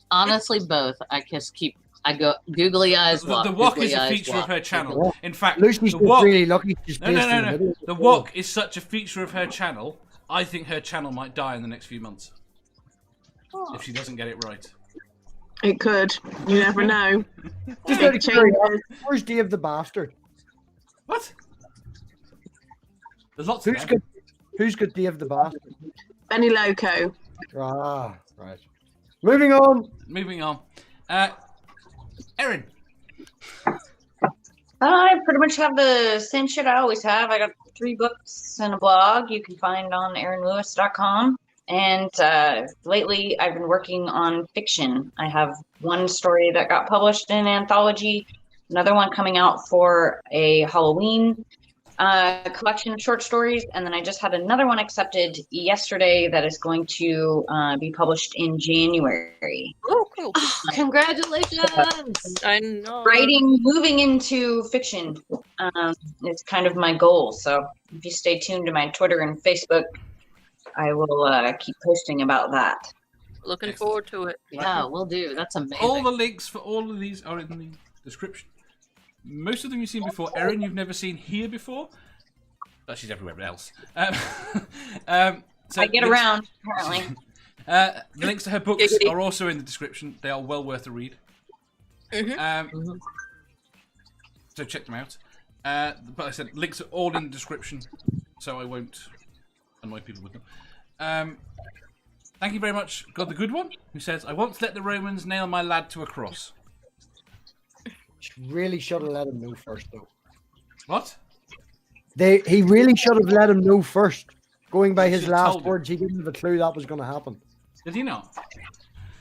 Honestly, both. I just keep. I go googly eyes. The walk googly is a eyes, feature of walk, her channel. walk. In fact, Lucy's the just walk... really lucky. She's No. placed in the middle. The walk is such a feature of her channel. I think her channel might die in the next few months Oh. if she doesn't get it right. It could. You never know. Just Big out of curiosity, changes. where's Dave the Bastard? What? There's lots of them. Who's got Dave the Bastard? Benny Loco. Ah, right. Moving on. Moving on. Erin. I pretty much have the same shit I always have. I got 3 books and a blog you can find on erinlouis.com. And lately I've been working on fiction. I have one story that got published in an anthology, another one coming out for a Halloween collection of short stories, and then I just had another one accepted yesterday that is going to be published in January. oh, cool. Congratulations! I know. Writing, moving into fiction is kind of my goal. So if you stay tuned to my Twitter and Facebook, I will keep posting about that. Looking Excellent. forward to it. Yeah, we'll do. That's amazing. All the links for all of these are in the description. Most of them you've seen before. Erin, you've never seen here before. But she's everywhere else. So I get links- around, apparently. The links to her books Giggity. are also in the description. They are well worth a read. Mhm. So check them out. But I said links are all in the description, so I won't annoy people with them. Thank you very much, God the Good One, who says, I won't let the Romans nail my lad to a cross. Really should have let him know first, though. What? He really should have let him know first. Going by his Should've told last him. words, he didn't have a clue that was going to happen. Did he not?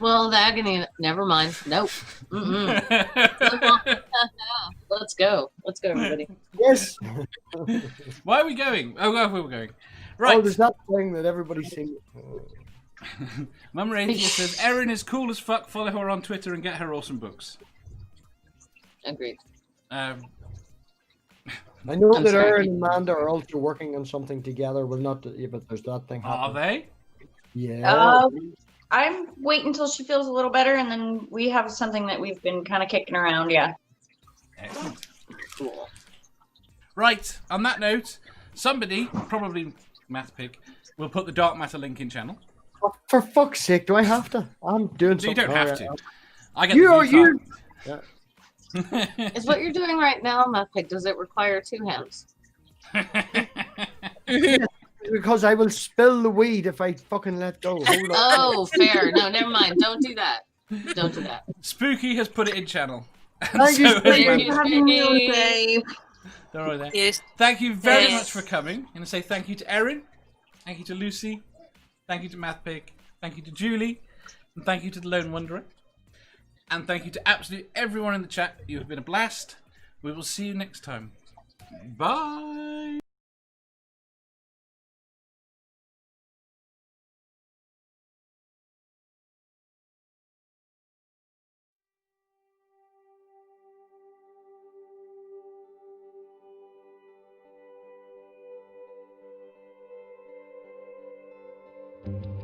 Well, the agony. Never mind. Nope. Mm-mm. Let's go. Let's go, everybody. Yes. Why are we going? Oh, where were we going? Oh, Right. there's that thing that everybody's seen. Mum Atheist says, Erin is cool as fuck. Follow her on Twitter and get her awesome books. Agreed. I know I'm that sorry. Erin and Amanda are also working on something together. Well, not yeah, but there's that thing Are happening. they? Yeah. I'm waiting until she feels a little better, and then we have something that we've been kind of kicking around. Yeah. Excellent. Cool. Right, on that note, somebody, probably MathPig, will put the Dark Matter link in channel. Oh, for fuck's sake, do I have to? I'm doing So you something. don't have to. I get You the are view you. card. Is what you're doing right now, MathPig, does it require 2 hands? Because I will spill the weed if I fucking let go. Hold on. Oh, fair. No, never mind. Don't do that. Don't do that. Spooky has put it in channel. And Thank you, so has Spooky. Thank you Matt. for having me on, Dave. They're all there. Yes. Thank you very Yes. much for coming. I'm going to say thank you to Erin. Thank you to Lucy. Thank you to MathPig. Thank you to Julie. And thank you to the Lone Wanderer. And thank you to absolutely everyone in the chat. You have been a blast. We will see you next time. Bye. Thank you.